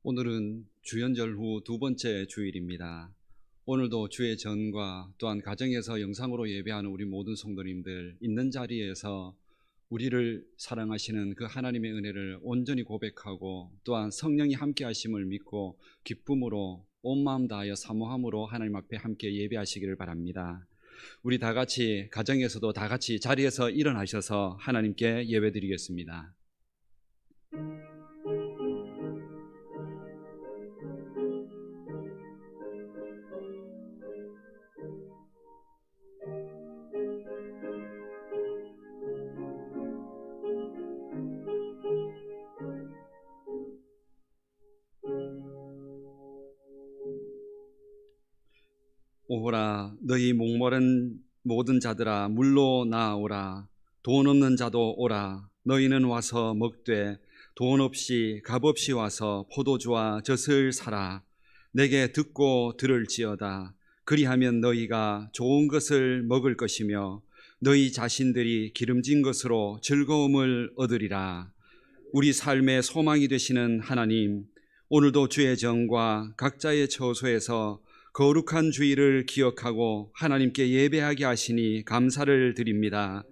오늘은 주연절 후 두 번째 주일입니다. 오늘도 주의 전과 또한 가정에서 영상으로 예배하는 우리 모든 성도님들 있는 자리에서 우리를 사랑하시는 그 하나님의 은혜를 온전히 고백하고 또한 성령이 함께 하심을 믿고 기쁨으로 온 마음 다하여 사모함으로 하나님 앞에 함께 예배하시기를 바랍니다. 우리 다 같이 가정에서도 다 같이 자리에서 일어나셔서 하나님께 예배드리겠습니다. 오호라 너희 목마른 모든 자들아 물로 나아오라. 돈 없는 자도 오라. 너희는 와서 먹되 돈 없이 값 없이 와서 포도주와 젖을 사라. 내게 듣고 들을지어다. 그리하면 너희가 좋은 것을 먹을 것이며 너희 자신들이 기름진 것으로 즐거움을 얻으리라. 우리 삶의 소망이 되시는 하나님, 오늘도 주의 정과 각자의 처소에서 거룩한 주일을 기억하고 하나님께 예배하게 하시니 감사를 드립니다.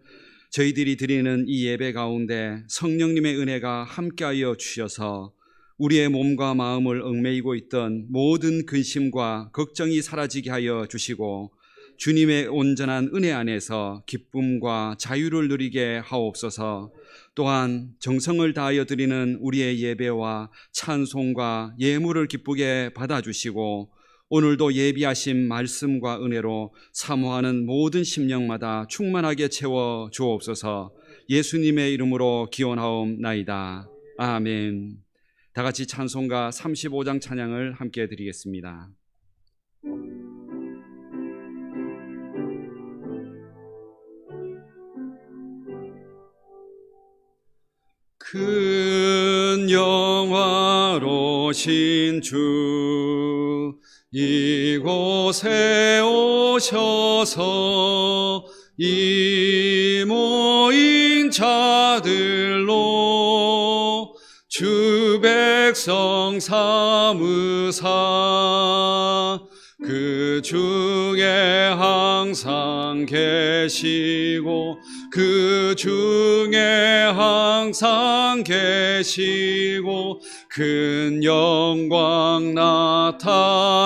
저희들이 드리는 이 예배 가운데 성령님의 은혜가 함께하여 주셔서 우리의 몸과 마음을 얽매이고 있던 모든 근심과 걱정이 사라지게 하여 주시고 주님의 온전한 은혜 안에서 기쁨과 자유를 누리게 하옵소서. 또한 정성을 다하여 드리는 우리의 예배와 찬송과 예물을 기쁘게 받아주시고 오늘도 예비하신 말씀과 은혜로 사모하는 모든 심령마다 충만하게 채워 주옵소서. 예수님의 이름으로 기원하옵나이다. 아멘. 다 같이 찬송가 35장 찬양을 함께 드리겠습니다. 큰 영화로신 주 이곳에 오셔서 이 모인 자들로 주 백성 삼으사 그 중에 항상 계시고 그 중에 항상 계시고 큰 영광 나타내소서.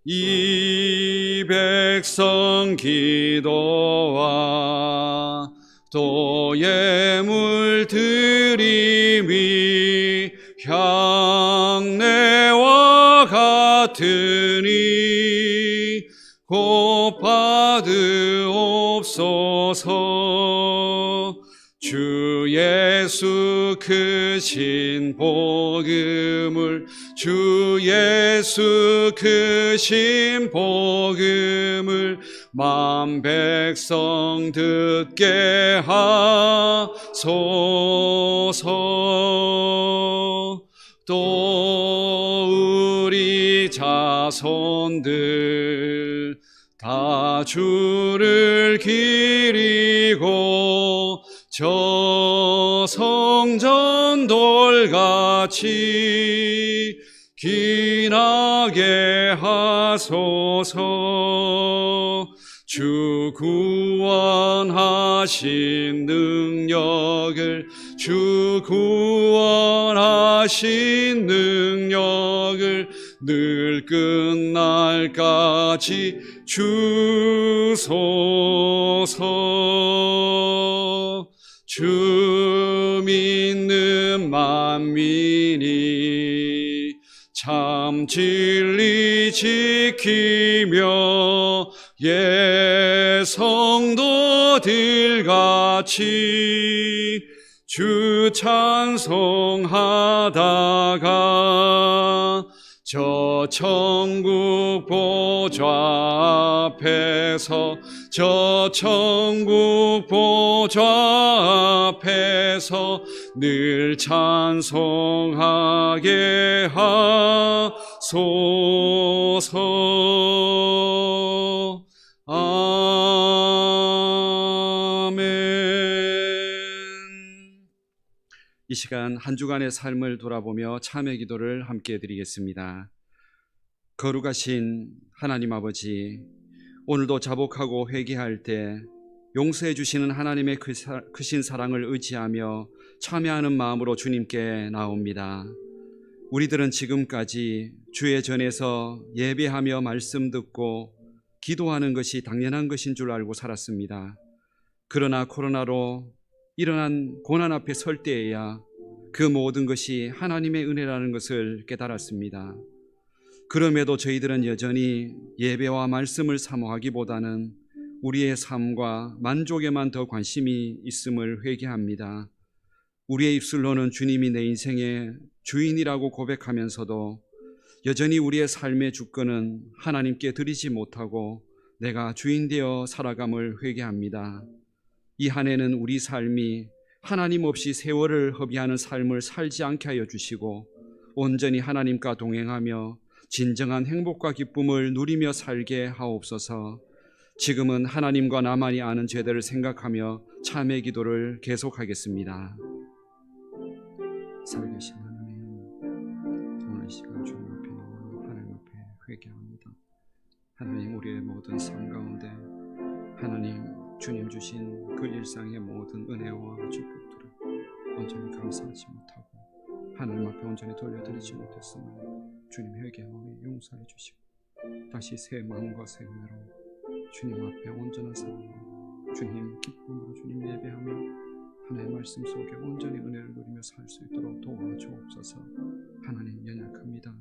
이 백성 기도와 또 예물 드림이 향내와 같으니 곧 받으옵소서. 주 예수 크신 복음을 주 예수 크신 복음을 만 백성 듣게 하소서. 또 우리 자손들 다 주를 기리고 저 성전 돌같이 기나게 하소서. 주 구원하신 능력을 주 구원하신 능력을 늘 끝날까지 주소서. 주 믿는 만민이 참 진리 지키며 예 성도들 같이 주 찬송하다가 저 천국 보좌 앞에서 저 천국 보좌 앞에서 늘 찬송하게 하소서. 아멘. 이 시간 한 주간의 삶을 돌아보며 참회 기도를 함께 드리겠습니다. 거룩하신 하나님 아버지, 오늘도 자복하고 회개할 때 용서해 주시는 하나님의 크신 사랑을 의지하며 참회하는 마음으로 주님께 나옵니다. 우리들은 지금까지 주의 전에서 예배하며 말씀 듣고 기도하는 것이 당연한 것인 줄 알고 살았습니다. 그러나 코로나로 일어난 고난 앞에 설 때에야 그 모든 것이 하나님의 은혜라는 것을 깨달았습니다. 그럼에도 저희들은 여전히 예배와 말씀을 사모하기보다는 우리의 삶과 만족에만 더 관심이 있음을 회개합니다. 우리의 입술로는 주님이 내 인생의 주인이라고 고백하면서도 여전히 우리의 삶의 주권은 하나님께 드리지 못하고 내가 주인 되어 살아감을 회개합니다. 이 한 해는 우리 삶이 하나님 없이 세월을 허비하는 삶을 살지 않게 하여 주시고 온전히 하나님과 동행하며 진정한 행복과 기쁨을 누리며 살게 하옵소서. 지금은 하나님과 나만이 아는 죄들을 생각하며 참회 기도를 계속하겠습니다. 살아계신 하나님, 오늘 시간 주님 앞에 나와 하나님 앞에 회개합니다. 하나님, 우리의 모든 삶 가운데 하나님 주님 주신 그 일상의 모든 은혜와 축복들을 온전히 감사하지 못하고 하나님 앞에 온전히 돌려드리지 못했으면 주님 회개하오니 용서해 주시고 다시 새 마음과 새 은혜로 주님 앞에 온전한 사랑으로 주님 기쁨으로 주님 예배하며 하나님의 말씀 속에 온전히 은혜를 누리며 살 수 있도록 도와주옵소서. 하나님, 연약합니다.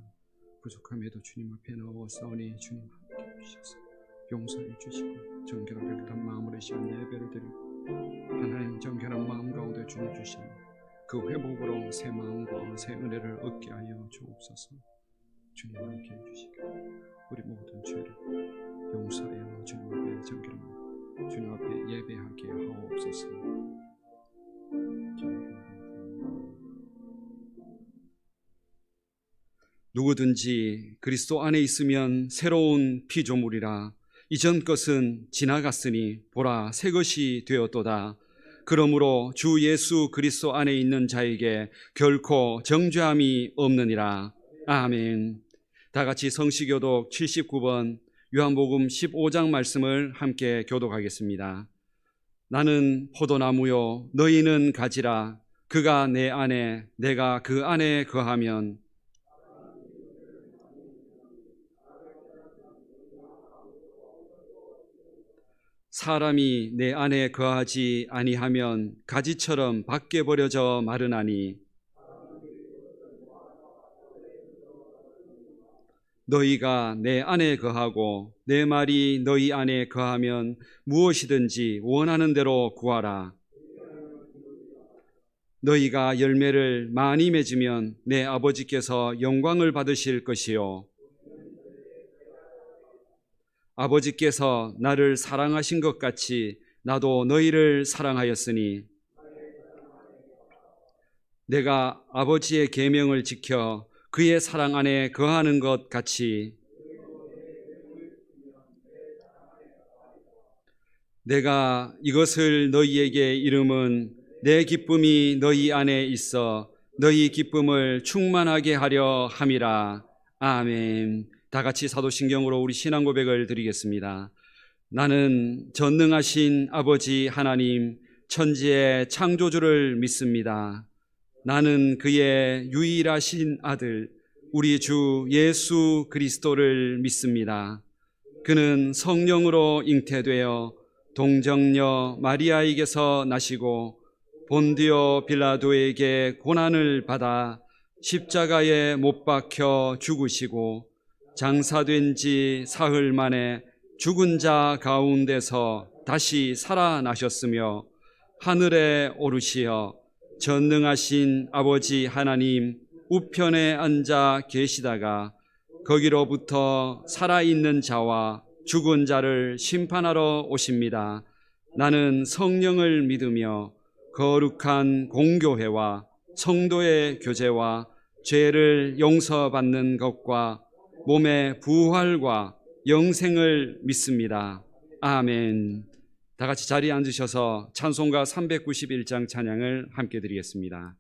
부족함에도 주님 앞에 나와서니 주님 함께 해주셔서 용서해 주시고 정결하게 깨끗한 마음으로 시간 예배를 드리고 하나님 정결한 마음 가운데 주님 주신 그 회복으로 새 마음과 새 은혜를 얻게 하여 주옵소서. 주님 함께 해주시고 우리 모든 죄를 용서하여 주님 앞에 정결한 주님 앞에 예배하게 하옵소서. 누구든지 그리스도 안에 있으면 새로운 피조물이라. 이전 것은 지나갔으니 보라 새 것이 되었도다. 그러므로 주 예수 그리스도 안에 있는 자에게 결코 정죄함이 없느니라. 아멘. 다 같이 성시교독 79번 요한복음 15장 말씀을 함께 교독하겠습니다. 나는 포도나무요 너희는 가지라. 그가 내 안에 내가 그 안에 거하면 사람이 내 안에 거하지 아니하면 가지처럼 밖에 버려져 마르나니 너희가 내 안에 거하고 내 말이 너희 안에 거하면 무엇이든지 원하는 대로 구하라. 너희가 열매를 많이 맺으면 내 아버지께서 영광을 받으실 것이요 아버지께서 나를 사랑하신 것 같이 나도 너희를 사랑하였으니 내가 아버지의 계명을 지켜 그의 사랑 안에 거하는 것 같이 내가 이것을 너희에게 이름은 내 기쁨이 너희 안에 있어 너희 기쁨을 충만하게 하려 함이라. 아멘. 다 같이 사도신경으로 우리 신앙 고백을 드리겠습니다. 나는 전능하신 아버지 하나님 천지의 창조주를 믿습니다. 나는 그의 유일하신 아들 우리 주 예수 그리스도를 믿습니다. 그는 성령으로 잉태되어 동정녀 마리아에게서 나시고 본디오 빌라도에게 고난을 받아 십자가에 못 박혀 죽으시고 장사된 지 사흘 만에 죽은 자 가운데서 다시 살아나셨으며 하늘에 오르시어 전능하신 아버지 하나님 우편에 앉아 계시다가 거기로부터 살아있는 자와 죽은 자를 심판하러 오십니다. 나는 성령을 믿으며 거룩한 공교회와 성도의 교제와 죄를 용서받는 것과 몸의 부활과 영생을 믿습니다. 아멘. 다 같이 자리에 앉으셔서 찬송가 391장 찬양을 함께 드리겠습니다.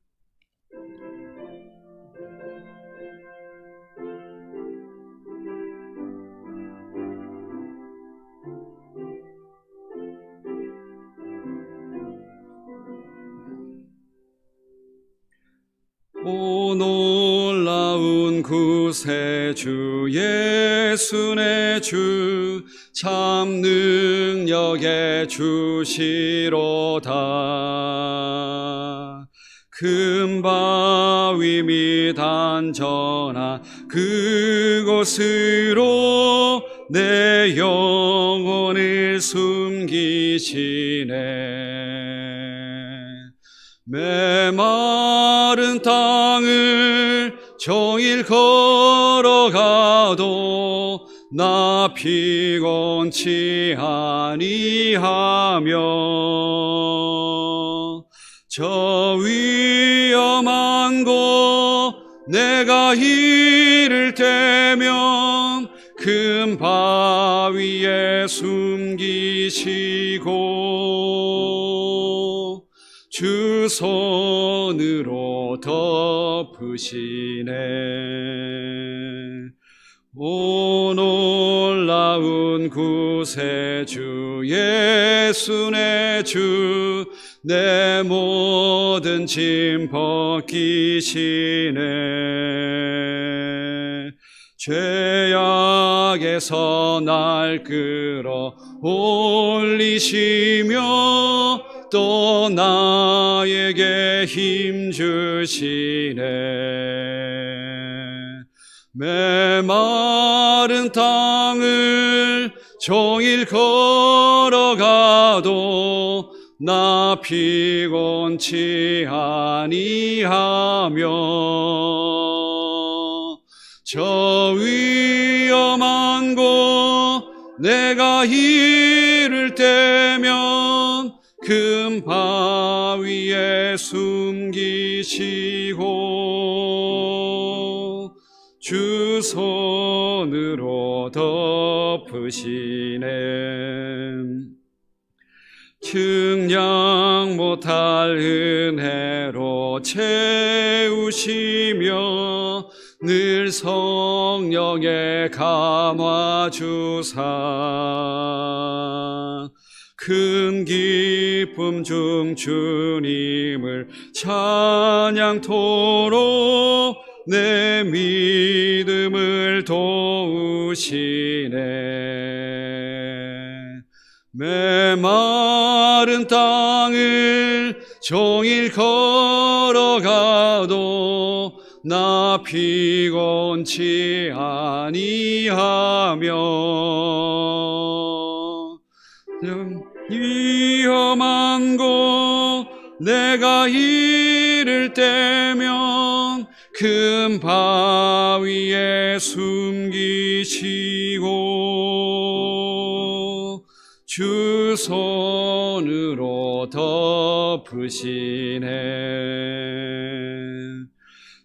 오 놀라운 구세주 예수 내 주 참 능력의 주시로다. 큰 바위 및 안전한 그곳으로 내 영혼을 숨기시네. 메마른 땅을 종일 걸어가도 나 피곤치 아니하며 저 위험한 곳 내가 이를 때면 큰 바위에 숨기시고 주 손으로 덮으시네. 오 놀라운 구세주 예수 내 주 내 모든 짐 벗기시네. 죄악에서 날 끌어 올리시며 또 나에게 힘 주시네. 메마른 땅을 종일 걸어가도 나 피곤치 아니하며 저 위험한 곳 내가 이를 때면 큰 바위에 숨기시고 주 손으로 덮으시네. 측량 못할 은혜로 채우시며 늘 성령에 감화주사 큰 기쁨 중 주님을 찬양토록 내 믿음을 도우시네. 메마른 땅을 종일 걸어가도 나 피곤치 아니하며 위험한 곳 내가 이를 때면 큰 바위에 숨기시고 주 손으로 덮으시네.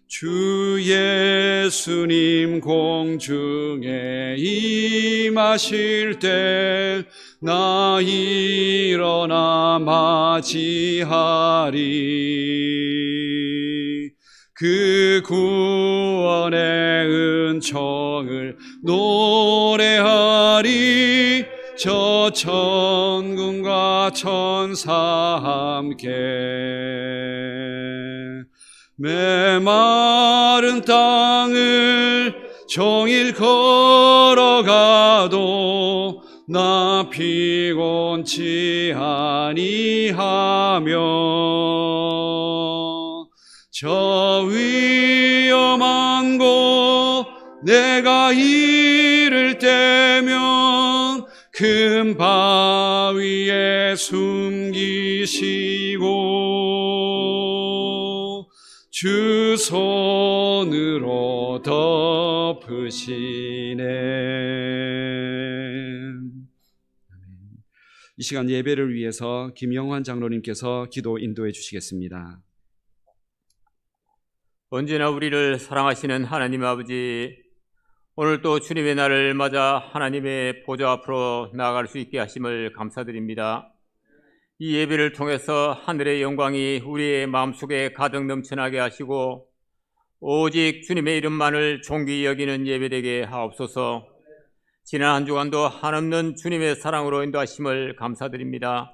주 예수님 공중에 임하실 때 나 일어나 맞이하리. 그 구원의 은총을 노래하리. 저 천군과 천사 함께 메마른 땅을 종일 걸어가도 나 피곤치 아니하며 저 위험한 곳 내가 이를 때면 큰 바위에 숨기시고 주 손으로 덮으시네. 이 시간 예배를 위해서 김영환 장로님께서 기도 인도해 주시겠습니다. 언제나 우리를 사랑하시는 하나님 아버지, 오늘 또 주님의 날을 맞아 하나님의 보좌 앞으로 나아갈 수 있게 하심을 감사드립니다. 이 예배를 통해서 하늘의 영광이 우리의 마음속에 가득 넘쳐나게 하시고 오직 주님의 이름만을 존귀히 여기는 예배되게 하옵소서. 지난 한 주간도 한없는 주님의 사랑으로 인도하심을 감사드립니다.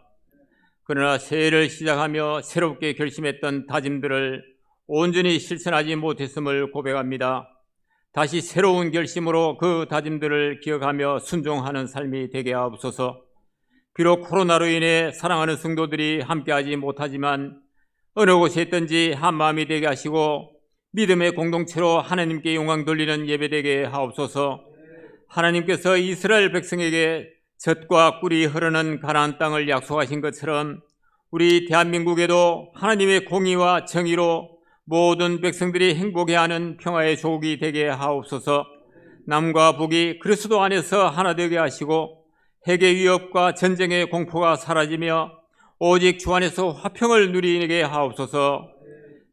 그러나 새해를 시작하며 새롭게 결심했던 다짐들을 온전히 실천하지 못했음을 고백합니다. 다시 새로운 결심으로 그 다짐들을 기억하며 순종하는 삶이 되게 하옵소서. 비록 코로나로 인해 사랑하는 성도들이 함께하지 못하지만 어느 곳에 있든지 한마음이 되게 하시고 믿음의 공동체로 하나님께 영광 돌리는 예배되게 하옵소서. 하나님께서 이스라엘 백성에게 젖과 꿀이 흐르는 가나안 땅을 약속하신 것처럼 우리 대한민국에도 하나님의 공의와 정의로 모든 백성들이 행복해하는 평화의 조국이 되게 하옵소서. 남과 북이 그리스도 안에서 하나 되게 하시고 핵의 위협과 전쟁의 공포가 사라지며 오직 주 안에서 화평을 누리게 하옵소서.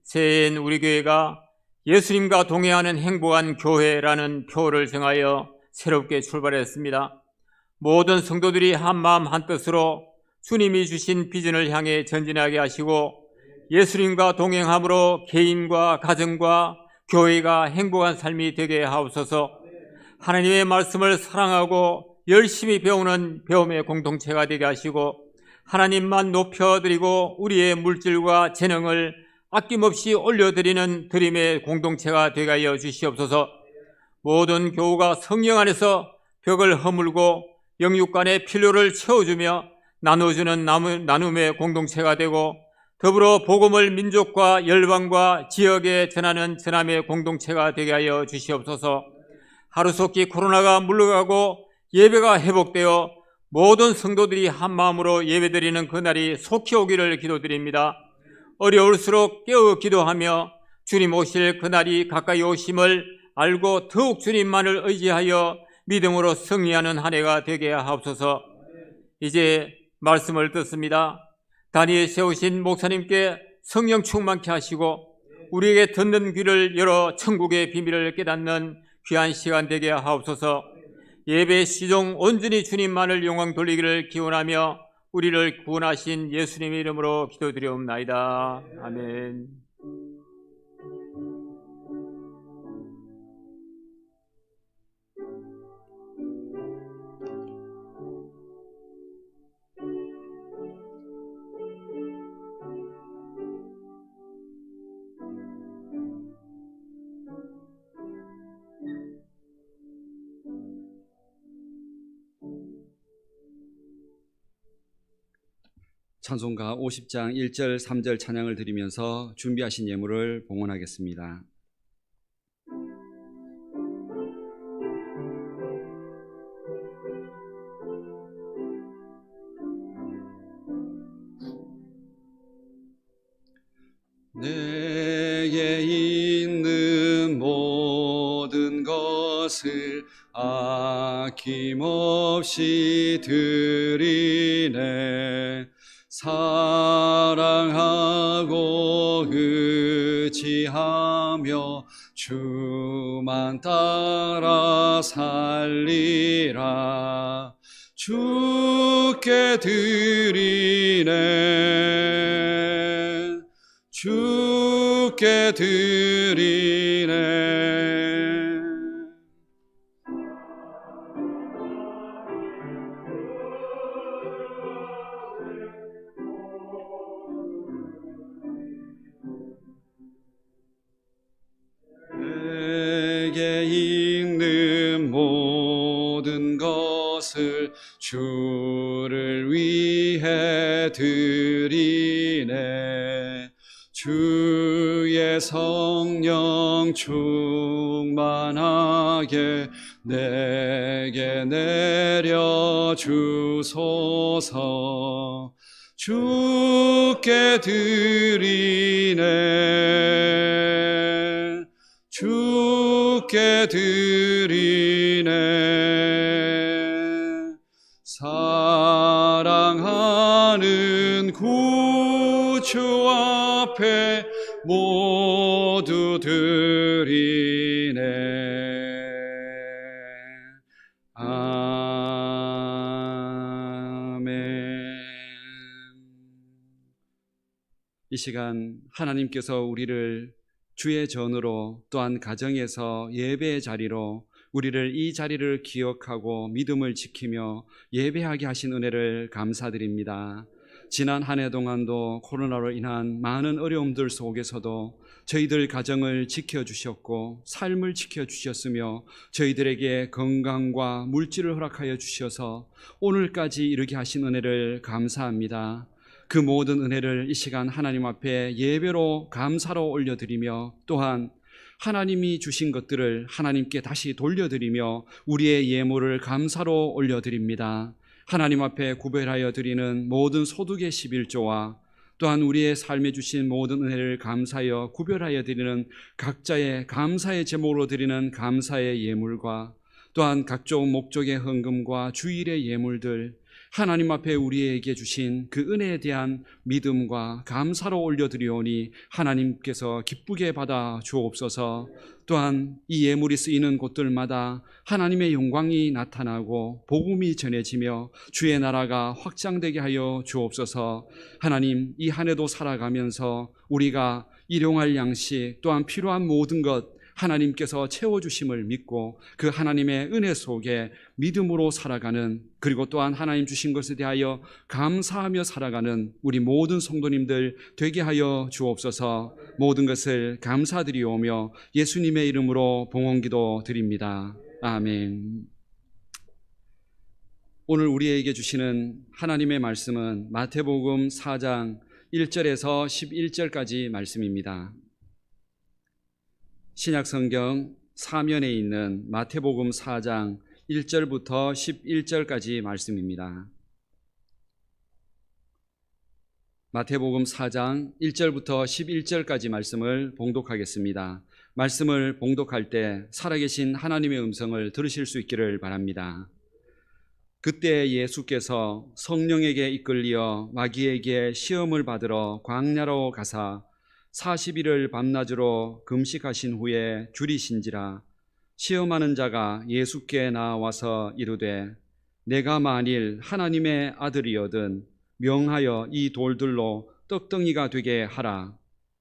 새해엔 우리 교회가 예수님과 동행하는 행복한 교회라는 표를 정하여 새롭게 출발했습니다. 모든 성도들이 한마음 한뜻으로 주님이 주신 비전을 향해 전진하게 하시고 예수님과 동행함으로 개인과 가정과 교회가 행복한 삶이 되게 하옵소서. 하나님의 말씀을 사랑하고 열심히 배우는 배움의 공동체가 되게 하시고 하나님만 높여드리고 우리의 물질과 재능을 아낌없이 올려드리는 드림의 공동체가 되게 하여 주시옵소서. 모든 교우가 성령 안에서 벽을 허물고 영육 간의 필요를 채워주며 나눠주는 나눔의 공동체가 되고 더불어 복음을 민족과 열방과 지역에 전하는 전함의 공동체가 되게 하여 주시옵소서. 하루속히 코로나가 물러가고 예배가 회복되어 모든 성도들이 한마음으로 예배드리는 그날이 속히 오기를 기도드립니다. 어려울수록 깨어 기도하며 주님 오실 그날이 가까이 오심을 알고 더욱 주님만을 의지하여 믿음으로 승리하는 한 해가 되게 하옵소서. 이제 말씀을 듣습니다. 다니엘 세우신 목사님께 성령 충만케 하시고 우리에게 듣는 귀를 열어 천국의 비밀을 깨닫는 귀한 시간 되게 하옵소서. 예배 시종 온전히 주님만을 영광 돌리기를 기원하며 우리를 구원하신 예수님의 이름으로 기도드리옵나이다. 아멘. 찬송가 50장 1절 3절 찬양을 드리면서 준비하신 예물을 봉헌하겠습니다. 내게 있는 모든 것을 아낌없이 드리네. 사랑하고 의지하며 주만 따라 살리라. 주께 드리네. 주께 드리네. 내게 있는 모든 것을 주를 위해 드리네. 주의 성령 충만하게 내게 내려주소서. 주께 드리네. 주께 드리네. 사랑하는 구주 앞에 모두 드리네. 아멘. 이 시간 하나님께서 우리를 주의 전으로 또한 가정에서 예배의 자리로 우리를 이 자리를 기억하고 믿음을 지키며 예배하게 하신 은혜를 감사드립니다. 지난 한 해 동안도 코로나로 인한 많은 어려움들 속에서도 저희들 가정을 지켜주셨고 삶을 지켜주셨으며 저희들에게 건강과 물질을 허락하여 주셔서 오늘까지 이르게 하신 은혜를 감사합니다. 그 모든 은혜를 이 시간 하나님 앞에 예배로 감사로 올려드리며 또한 하나님이 주신 것들을 하나님께 다시 돌려드리며 우리의 예물을 감사로 올려드립니다. 하나님 앞에 구별하여 드리는 모든 소득의 11조와 또한 우리의 삶에 주신 모든 은혜를 감사하여 구별하여 드리는 각자의 감사의 제목으로 드리는 감사의 예물과 또한 각종 목적의 헌금과 주일의 예물들 하나님 앞에 우리에게 주신 그 은혜에 대한 믿음과 감사로 올려드리오니 하나님께서 기쁘게 받아 주옵소서. 또한 이 예물이 쓰이는 곳들마다 하나님의 영광이 나타나고 복음이 전해지며 주의 나라가 확장되게 하여 주옵소서. 하나님, 이 한 해도 살아가면서 우리가 일용할 양식 또한 필요한 모든 것 하나님께서 채워주심을 믿고 그 하나님의 은혜 속에 믿음으로 살아가는, 그리고 또한 하나님 주신 것에 대하여 감사하며 살아가는 우리 모든 성도님들 되게 하여 주옵소서. 모든 것을 감사드리오며 예수님의 이름으로 봉헌기도 드립니다. 아멘. 오늘 우리에게 주시는 하나님의 말씀은 마태복음 4장 1절에서 11절까지 말씀입니다. 신약성경 사면에 있는 마태복음 4장 1절부터 11절까지 말씀입니다. 마태복음 4장 1절부터 11절까지 말씀을 봉독하겠습니다. 말씀을 봉독할 때 살아계신 하나님의 음성을 들으실 수 있기를 바랍니다. 그때 예수께서 성령에게 이끌리어 마귀에게 시험을 받으러 광야로 가사 40일을 밤낮으로 금식하신 후에 줄이신지라. 시험하는 자가 예수께 나와서 이르되 내가 만일 하나님의 아들이거든 명하여 이 돌들로 떡덩이가 되게 하라.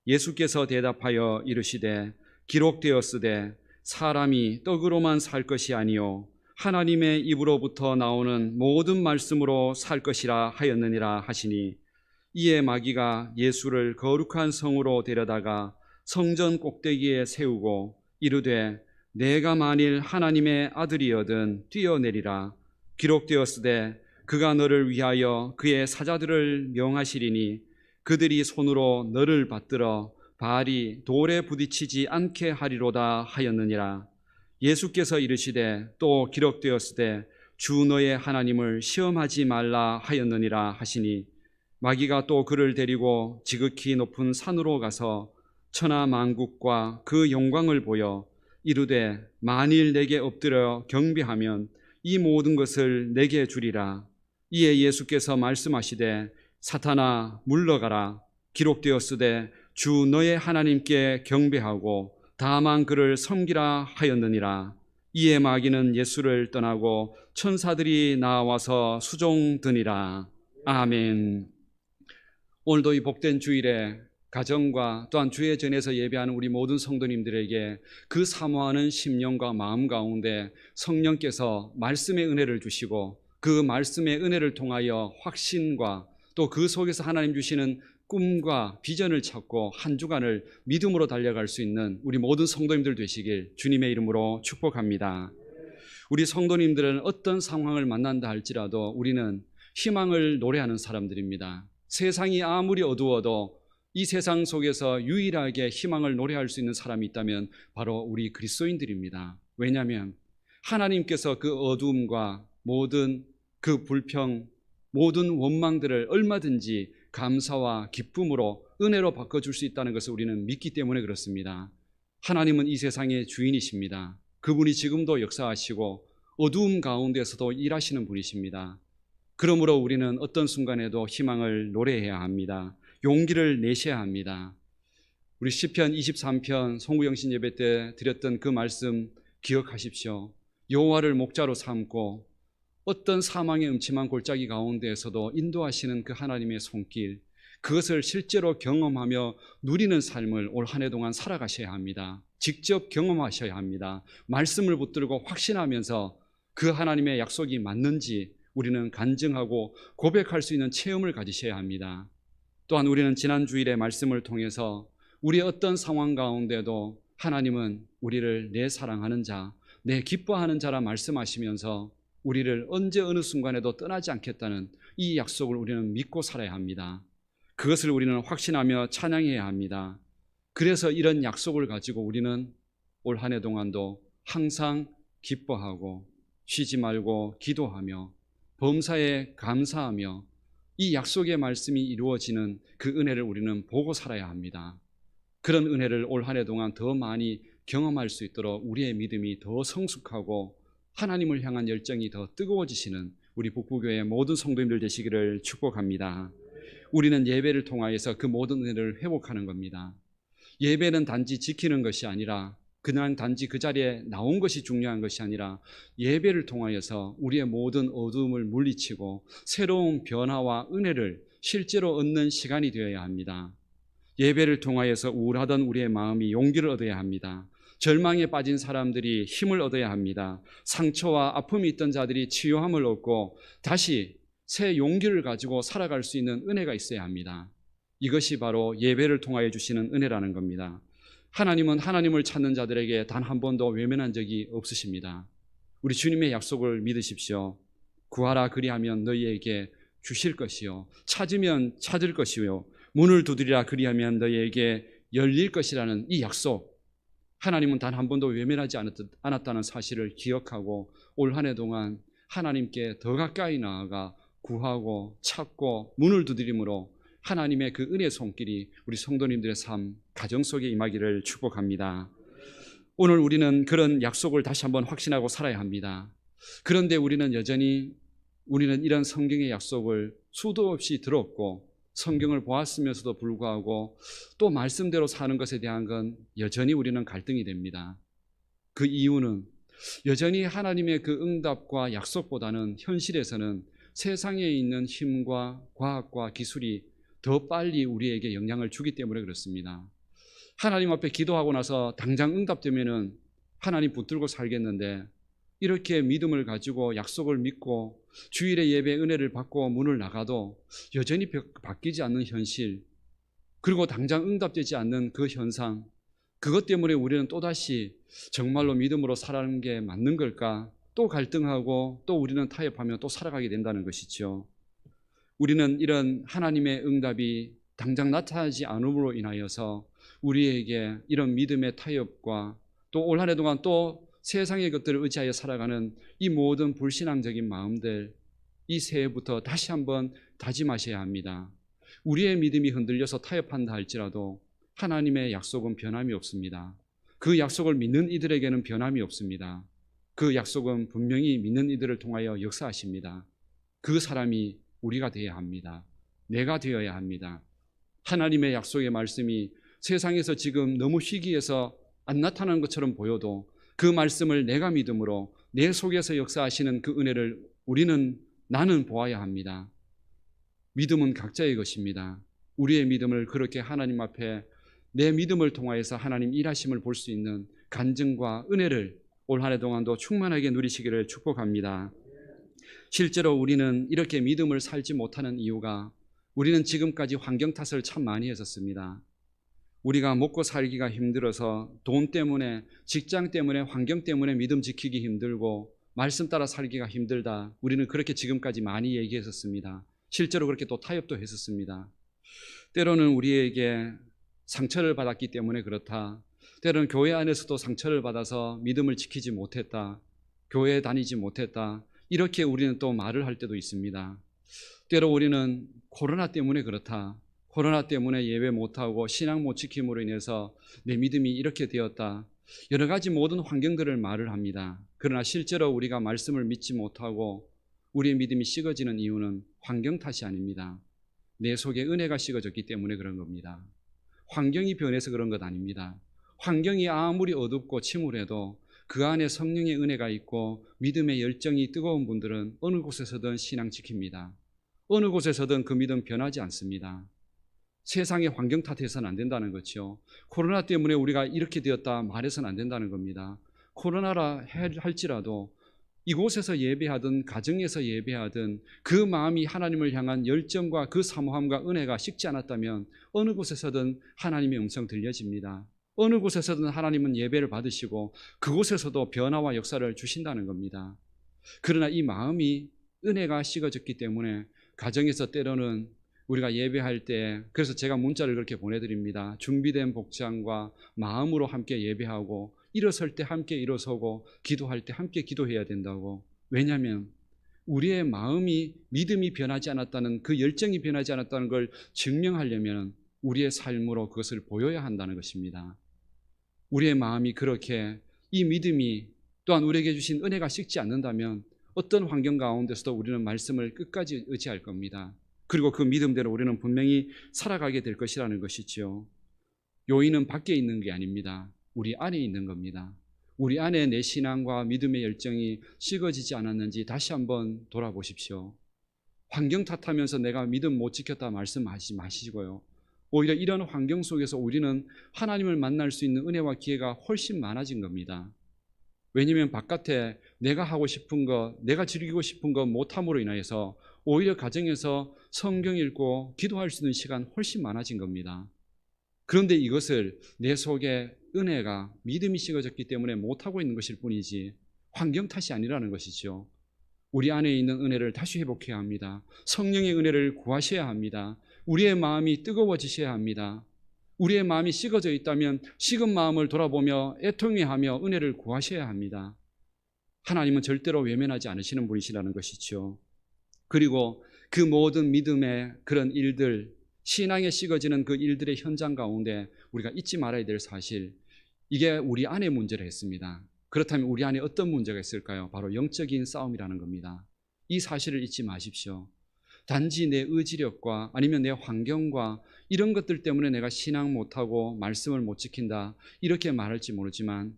예수께서 대답하여 이르시되 기록되었으되 사람이 떡으로만 살 것이 아니요 하나님의 입으로부터 나오는 모든 말씀으로 살 것이라 하였느니라 하시니, 이에 마귀가 예수를 거룩한 성으로 데려다가 성전 꼭대기에 세우고 이르되 내가 만일 하나님의 아들이거든 뛰어내리라. 기록되었으되 그가 너를 위하여 그의 사자들을 명하시리니 그들이 손으로 너를 받들어 발이 돌에 부딪히지 않게 하리로다 하였느니라. 예수께서 이르시되 또 기록되었으되 주 너의 하나님을 시험하지 말라 하였느니라 하시니, 마귀가 또 그를 데리고 지극히 높은 산으로 가서 천하 만국과 그 영광을 보여 이르되 만일 내게 엎드려 경배하면 이 모든 것을 내게 주리라. 이에 예수께서 말씀하시되 사탄아 물러가라. 기록되었으되 주 너의 하나님께 경배하고 다만 그를 섬기라 하였느니라. 이에 마귀는 예수를 떠나고 천사들이 나와서 수종드니라. 아멘. 오늘도 이 복된 주일에 가정과 또한 주의 전에서 예배하는 우리 모든 성도님들에게 그 사모하는 심령과 마음 가운데 성령께서 말씀의 은혜를 주시고 그 말씀의 은혜를 통하여 확신과 또 그 속에서 하나님 주시는 꿈과 비전을 찾고 한 주간을 믿음으로 달려갈 수 있는 우리 모든 성도님들 되시길 주님의 이름으로 축복합니다. 우리 성도님들은 어떤 상황을 만난다 할지라도 우리는 희망을 노래하는 사람들입니다. 세상이 아무리 어두워도 이 세상 속에서 유일하게 희망을 노래할 수 있는 사람이 있다면 바로 우리 그리스도인들입니다. 왜냐하면 하나님께서 그 어두움과 모든 그 불평, 모든 원망들을 얼마든지 감사와 기쁨으로 은혜로 바꿔줄 수 있다는 것을 우리는 믿기 때문에 그렇습니다. 하나님은 이 세상의 주인이십니다. 그분이 지금도 역사하시고 어두움 가운데서도 일하시는 분이십니다. 그러므로 우리는 어떤 순간에도 희망을 노래해야 합니다. 용기를 내셔야 합니다. 우리 시편 23편 송구영신 예배 때 드렸던 그 말씀 기억하십시오. 여호와를 목자로 삼고 어떤 사망의 음침한 골짜기 가운데에서도 인도하시는 그 하나님의 손길, 그것을 실제로 경험하며 누리는 삶을 올 한 해 동안 살아가셔야 합니다. 직접 경험하셔야 합니다. 말씀을 붙들고 확신하면서 그 하나님의 약속이 맞는지 우리는 간증하고 고백할 수 있는 체험을 가지셔야 합니다. 또한 우리는 지난 주일의 말씀을 통해서 우리의 어떤 상황 가운데도 하나님은 우리를 내 사랑하는 자, 내 기뻐하는 자라 말씀하시면서 우리를 언제 어느 순간에도 떠나지 않겠다는 이 약속을 우리는 믿고 살아야 합니다. 그것을 우리는 확신하며 찬양해야 합니다. 그래서 이런 약속을 가지고 우리는 올 한 해 동안도 항상 기뻐하고 쉬지 말고 기도하며 범사에 감사하며 이 약속의 말씀이 이루어지는 그 은혜를 우리는 보고 살아야 합니다. 그런 은혜를 올 한 해 동안 더 많이 경험할 수 있도록 우리의 믿음이 더 성숙하고 하나님을 향한 열정이 더 뜨거워지시는 우리 북부교회 모든 성도님들 되시기를 축복합니다. 우리는 예배를 통하여서 그 모든 은혜를 회복하는 겁니다. 예배는 단지 지키는 것이 아니라 그냥 단지 그 자리에 나온 것이 중요한 것이 아니라 예배를 통하여서 우리의 모든 어두움을 물리치고 새로운 변화와 은혜를 실제로 얻는 시간이 되어야 합니다. 예배를 통하여서 우울하던 우리의 마음이 용기를 얻어야 합니다. 절망에 빠진 사람들이 힘을 얻어야 합니다. 상처와 아픔이 있던 자들이 치유함을 얻고 다시 새 용기를 가지고 살아갈 수 있는 은혜가 있어야 합니다. 이것이 바로 예배를 통하여 주시는 은혜라는 겁니다. 하나님은 하나님을 찾는 자들에게 단 한 번도 외면한 적이 없으십니다. 우리 주님의 약속을 믿으십시오. 구하라 그리하면 너희에게 주실 것이요 찾으면 찾을 것이요 문을 두드리라 그리하면 너희에게 열릴 것이라는 이 약속, 하나님은 단 한 번도 외면하지 않았다는 사실을 기억하고 올 한 해 동안 하나님께 더 가까이 나아가 구하고 찾고 문을 두드림으로 하나님의 그 은혜의 손길이 우리 성도님들의 삶, 가정 속에 임하기를 축복합니다. 오늘 우리는 그런 약속을 다시 한번 확신하고 살아야 합니다. 그런데 우리는 여전히 이런 성경의 약속을 수도 없이 들었고 성경을 보았으면서도 불구하고 또 말씀대로 사는 것에 대한 건 여전히 우리는 갈등이 됩니다. 그 이유는 여전히 하나님의 그 응답과 약속보다는 현실에서는 세상에 있는 힘과 과학과 기술이 더 빨리 우리에게 영향을 주기 때문에 그렇습니다. 하나님 앞에 기도하고 나서 당장 응답되면은 하나님 붙들고 살겠는데 이렇게 믿음을 가지고 약속을 믿고 주일의 예배 은혜를 받고 문을 나가도 여전히 바뀌지 않는 현실, 그리고 당장 응답되지 않는 그 현상, 그것 때문에 우리는 또다시 정말로 믿음으로 살아가는 게 맞는 걸까? 또 갈등하고 또 우리는 타협하며 또 살아가게 된다는 것이죠. 우리는 이런 하나님의 응답이 당장 나타나지 않음으로 인하여서 우리에게 이런 믿음의 타협과 또 올 한 해 동안 또 세상의 것들을 의지하여 살아가는 이 모든 불신앙적인 마음들, 이 새해부터 다시 한번 다짐하셔야 합니다. 우리의 믿음이 흔들려서 타협한다 할지라도 하나님의 약속은 변함이 없습니다. 그 약속을 믿는 이들에게는 변함이 없습니다. 그 약속은 분명히 믿는 이들을 통하여 역사하십니다. 그 사람이 우리가 되어야 합니다. 내가 되어야 합니다. 하나님의 약속의 말씀이 세상에서 지금 너무 희귀해서 안 나타나는 것처럼 보여도 그 말씀을 내가 믿음으로 내 속에서 역사하시는 그 은혜를 나는 보아야 합니다. 믿음은 각자의 것입니다. 우리의 믿음을 그렇게 하나님 앞에 내 믿음을 통하여서 하나님 일하심을 볼 수 있는 간증과 은혜를 올 한 해 동안도 충만하게 누리시기를 축복합니다. 실제로 우리는 이렇게 믿음을 살지 못하는 이유가 우리는 지금까지 환경 탓을 참 많이 했었습니다. 우리가 먹고 살기가 힘들어서 돈 때문에, 직장 때문에, 환경 때문에 믿음 지키기 힘들고 말씀 따라 살기가 힘들다. 우리는 그렇게 지금까지 많이 얘기했었습니다. 실제로 그렇게 또 타협도 했었습니다. 때로는 우리에게 상처를 받았기 때문에 그렇다. 때로는 교회 안에서도 상처를 받아서 믿음을 지키지 못했다. 교회에 다니지 못했다. 이렇게 우리는 또 말을 할 때도 있습니다. 때로 우리는 코로나 때문에 그렇다. 코로나 때문에 예배 못하고 신앙 못 지킴으로 인해서 내 믿음이 이렇게 되었다. 여러 가지 모든 환경들을 말을 합니다. 그러나 실제로 우리가 말씀을 믿지 못하고 우리의 믿음이 식어지는 이유는 환경 탓이 아닙니다. 내 속에 은혜가 식어졌기 때문에 그런 겁니다. 환경이 변해서 그런 것 아닙니다. 환경이 아무리 어둡고 침울해도 그 안에 성령의 은혜가 있고 믿음의 열정이 뜨거운 분들은 어느 곳에서든 신앙 지킵니다. 어느 곳에서든 그 믿음 변하지 않습니다. 세상의 환경 탓해서는 안 된다는 거죠. 코로나 때문에 우리가 이렇게 되었다 말해서는 안 된다는 겁니다. 코로나라 할지라도 이곳에서 예배하든 가정에서 예배하든 그 마음이 하나님을 향한 열정과 그 사모함과 은혜가 식지 않았다면 어느 곳에서든 하나님의 음성 들려집니다. 어느 곳에서든 하나님은 예배를 받으시고 그곳에서도 변화와 역사를 주신다는 겁니다. 그러나 이 마음이 은혜가 식어졌기 때문에 가정에서 때로는 우리가 예배할 때, 그래서 제가 문자를 그렇게 보내드립니다. 준비된 복장과 마음으로 함께 예배하고 일어설 때 함께 일어서고 기도할 때 함께 기도해야 된다고. 왜냐하면 우리의 마음이 믿음이 변하지 않았다는, 그 열정이 변하지 않았다는 걸 증명하려면 우리의 삶으로 그것을 보여야 한다는 것입니다. 우리의 마음이 그렇게 이 믿음이 또한 우리에게 주신 은혜가 식지 않는다면 어떤 환경 가운데서도 우리는 말씀을 끝까지 의지할 겁니다. 그리고 그 믿음대로 우리는 분명히 살아가게 될 것이라는 것이죠. 요인은 밖에 있는 게 아닙니다. 우리 안에 있는 겁니다. 우리 안에 내 신앙과 믿음의 열정이 식어지지 않았는지 다시 한번 돌아보십시오. 환경 탓하면서 내가 믿음 못 지켰다 말씀하지 마시고요. 오히려 이런 환경 속에서 우리는 하나님을 만날 수 있는 은혜와 기회가 훨씬 많아진 겁니다. 왜냐하면 바깥에 내가 하고 싶은 것, 내가 즐기고 싶은 것 못함으로 인하여서 오히려 가정에서 성경 읽고 기도할 수 있는 시간 훨씬 많아진 겁니다. 그런데 이것을 내 속에 은혜가, 믿음이 식어졌기 때문에 못하고 있는 것일 뿐이지 환경 탓이 아니라는 것이죠. 우리 안에 있는 은혜를 다시 회복해야 합니다. 성령의 은혜를 구하셔야 합니다. 우리의 마음이 뜨거워지셔야 합니다. 우리의 마음이 식어져 있다면 식은 마음을 돌아보며 애통해하며 은혜를 구하셔야 합니다. 하나님은 절대로 외면하지 않으시는 분이시라는 것이죠. 그리고 그 모든 믿음의 그런 일들, 신앙에 식어지는 그 일들의 현장 가운데 우리가 잊지 말아야 될 사실, 이게 우리 안의 문제를 했습니다. 그렇다면 우리 안에 어떤 문제가 있을까요? 바로 영적인 싸움이라는 겁니다. 이 사실을 잊지 마십시오. 단지 내 의지력과 아니면 내 환경과 이런 것들 때문에 내가 신앙 못하고 말씀을 못 지킨다, 이렇게 말할지 모르지만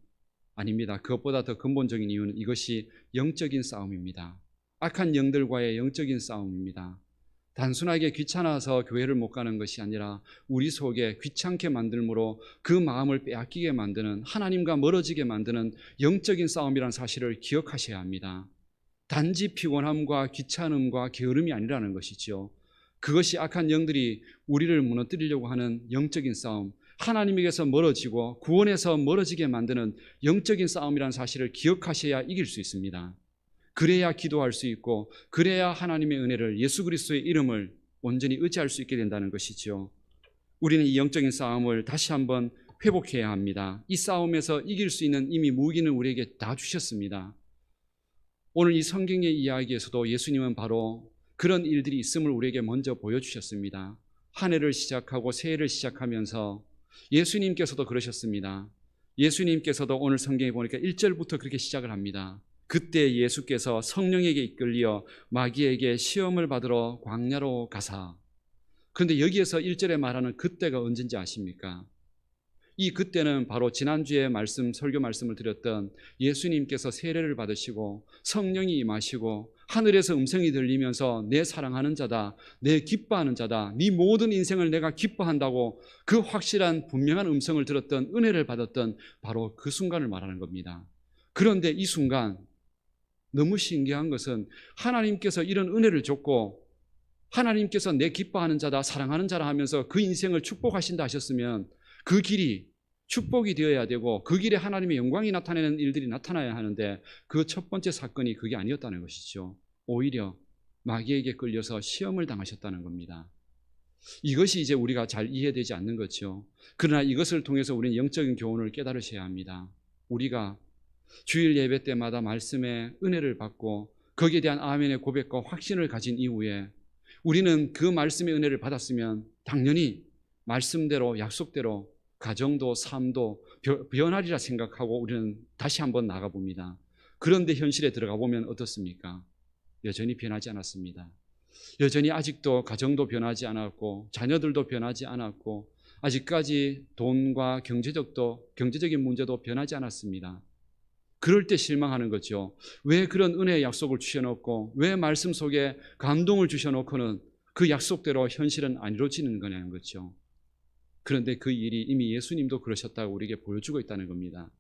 아닙니다. 그것보다 더 근본적인 이유는 이것이 영적인 싸움입니다. 악한 영들과의 영적인 싸움입니다. 단순하게 귀찮아서 교회를 못 가는 것이 아니라 우리 속에 귀찮게 만들므로 그 마음을 빼앗기게 만드는, 하나님과 멀어지게 만드는 영적인 싸움이라는 사실을 기억하셔야 합니다. 단지 피곤함과 귀찮음과 게으름이 아니라는 것이죠. 그것이 악한 영들이 우리를 무너뜨리려고 하는 영적인 싸움, 하나님에게서 멀어지고 구원에서 멀어지게 만드는 영적인 싸움이라는 사실을 기억하셔야 이길 수 있습니다. 그래야 기도할 수 있고, 그래야 하나님의 은혜를, 예수 그리스도의 이름을 온전히 의지할 수 있게 된다는 것이죠. 우리는 이 영적인 싸움을 다시 한번 회복해야 합니다. 이 싸움에서 이길 수 있는 이미 무기는 우리에게 다 주셨습니다. 오늘 이 성경의 이야기에서도 예수님은 바로 그런 일들이 있음을 우리에게 먼저 보여주셨습니다. 한 해를 시작하고 새해를 시작하면서 예수님께서도 그러셨습니다. 예수님께서도 오늘 성경에 보니까 1절부터 그렇게 시작을 합니다. 그때 예수께서 성령에게 이끌려 마귀에게 시험을 받으러 광야로 가사. 그런데 여기에서 1절에 말하는 그때가 언제인지 아십니까? 이 그때는 바로 지난주에 설교 말씀을 드렸던 예수님께서 세례를 받으시고 성령이 임하시고 하늘에서 음성이 들리면서 내 사랑하는 자다, 내 기뻐하는 자다, 네 모든 인생을 내가 기뻐한다고 그 확실한 분명한 음성을 들었던, 은혜를 받았던 바로 그 순간을 말하는 겁니다. 그런데 이 순간 너무 신기한 것은 하나님께서 이런 은혜를 줬고 하나님께서 내 기뻐하는 자다, 사랑하는 자라 하면서 그 인생을 축복하신다 하셨으면 그 길이 축복이 되어야 되고 그 길에 하나님의 영광이 나타내는 일들이 나타나야 하는데 그 첫 번째 사건이 그게 아니었다는 것이죠. 오히려 마귀에게 끌려서 시험을 당하셨다는 겁니다. 이것이 이제 우리가 잘 이해되지 않는 거죠. 그러나 이것을 통해서 우리는 영적인 교훈을 깨달으셔야 합니다. 우리가 주일 예배 때마다 말씀의 은혜를 받고 거기에 대한 아멘의 고백과 확신을 가진 이후에 우리는 그 말씀의 은혜를 받았으면 당연히 말씀대로, 약속대로 가정도 삶도 변하리라 생각하고 우리는 다시 한번 나가봅니다. 그런데 현실에 들어가 보면 어떻습니까? 여전히 변하지 않았습니다. 여전히 아직도 가정도 변하지 않았고 자녀들도 변하지 않았고 아직까지 돈과 경제적인 문제도 변하지 않았습니다. 그럴 때 실망하는 거죠. 왜 그런 은혜의 약속을 주셔놓고 왜 말씀 속에 감동을 주셔놓고는 그 약속대로 현실은 안 이루어지는 거냐는 거죠. 그런데 그 일이 이미 예수님도 그러셨다고 우리에게 보여주고 있다는 겁니다.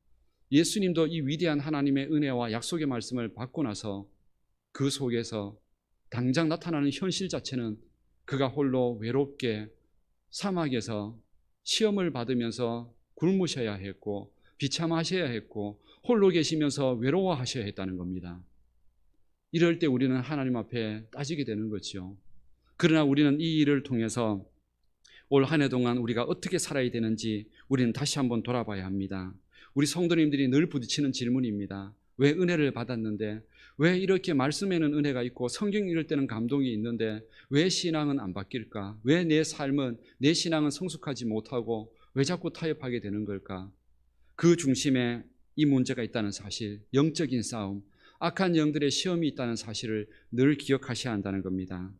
예수님도 이 위대한 하나님의 은혜와 약속의 말씀을 받고 나서 그 속에서 당장 나타나는 현실 자체는 그가 홀로 외롭게 사막에서 시험을 받으면서 굶으셔야 했고 비참하셔야 했고 홀로 계시면서 외로워하셔야 했다는 겁니다. 이럴 때 우리는 하나님 앞에 따지게 되는 거죠. 그러나 우리는 이 일을 통해서 올 한 해 동안 우리가 어떻게 살아야 되는지 우리는 다시 한번 돌아봐야 합니다. 우리 성도님들이 늘 부딪히는 질문입니다. 왜 은혜를 받았는데, 왜 이렇게 말씀에는 은혜가 있고 성경 읽을 때는 감동이 있는데 왜 신앙은 안 바뀔까? 왜 내 삶은, 내 신앙은 성숙하지 못하고 왜 자꾸 타협하게 되는 걸까? 그 중심에 이 문제가 있다는 사실, 영적인 싸움, 악한 영들의 시험이 있다는 사실을 늘 기억하셔야 한다는 겁니다.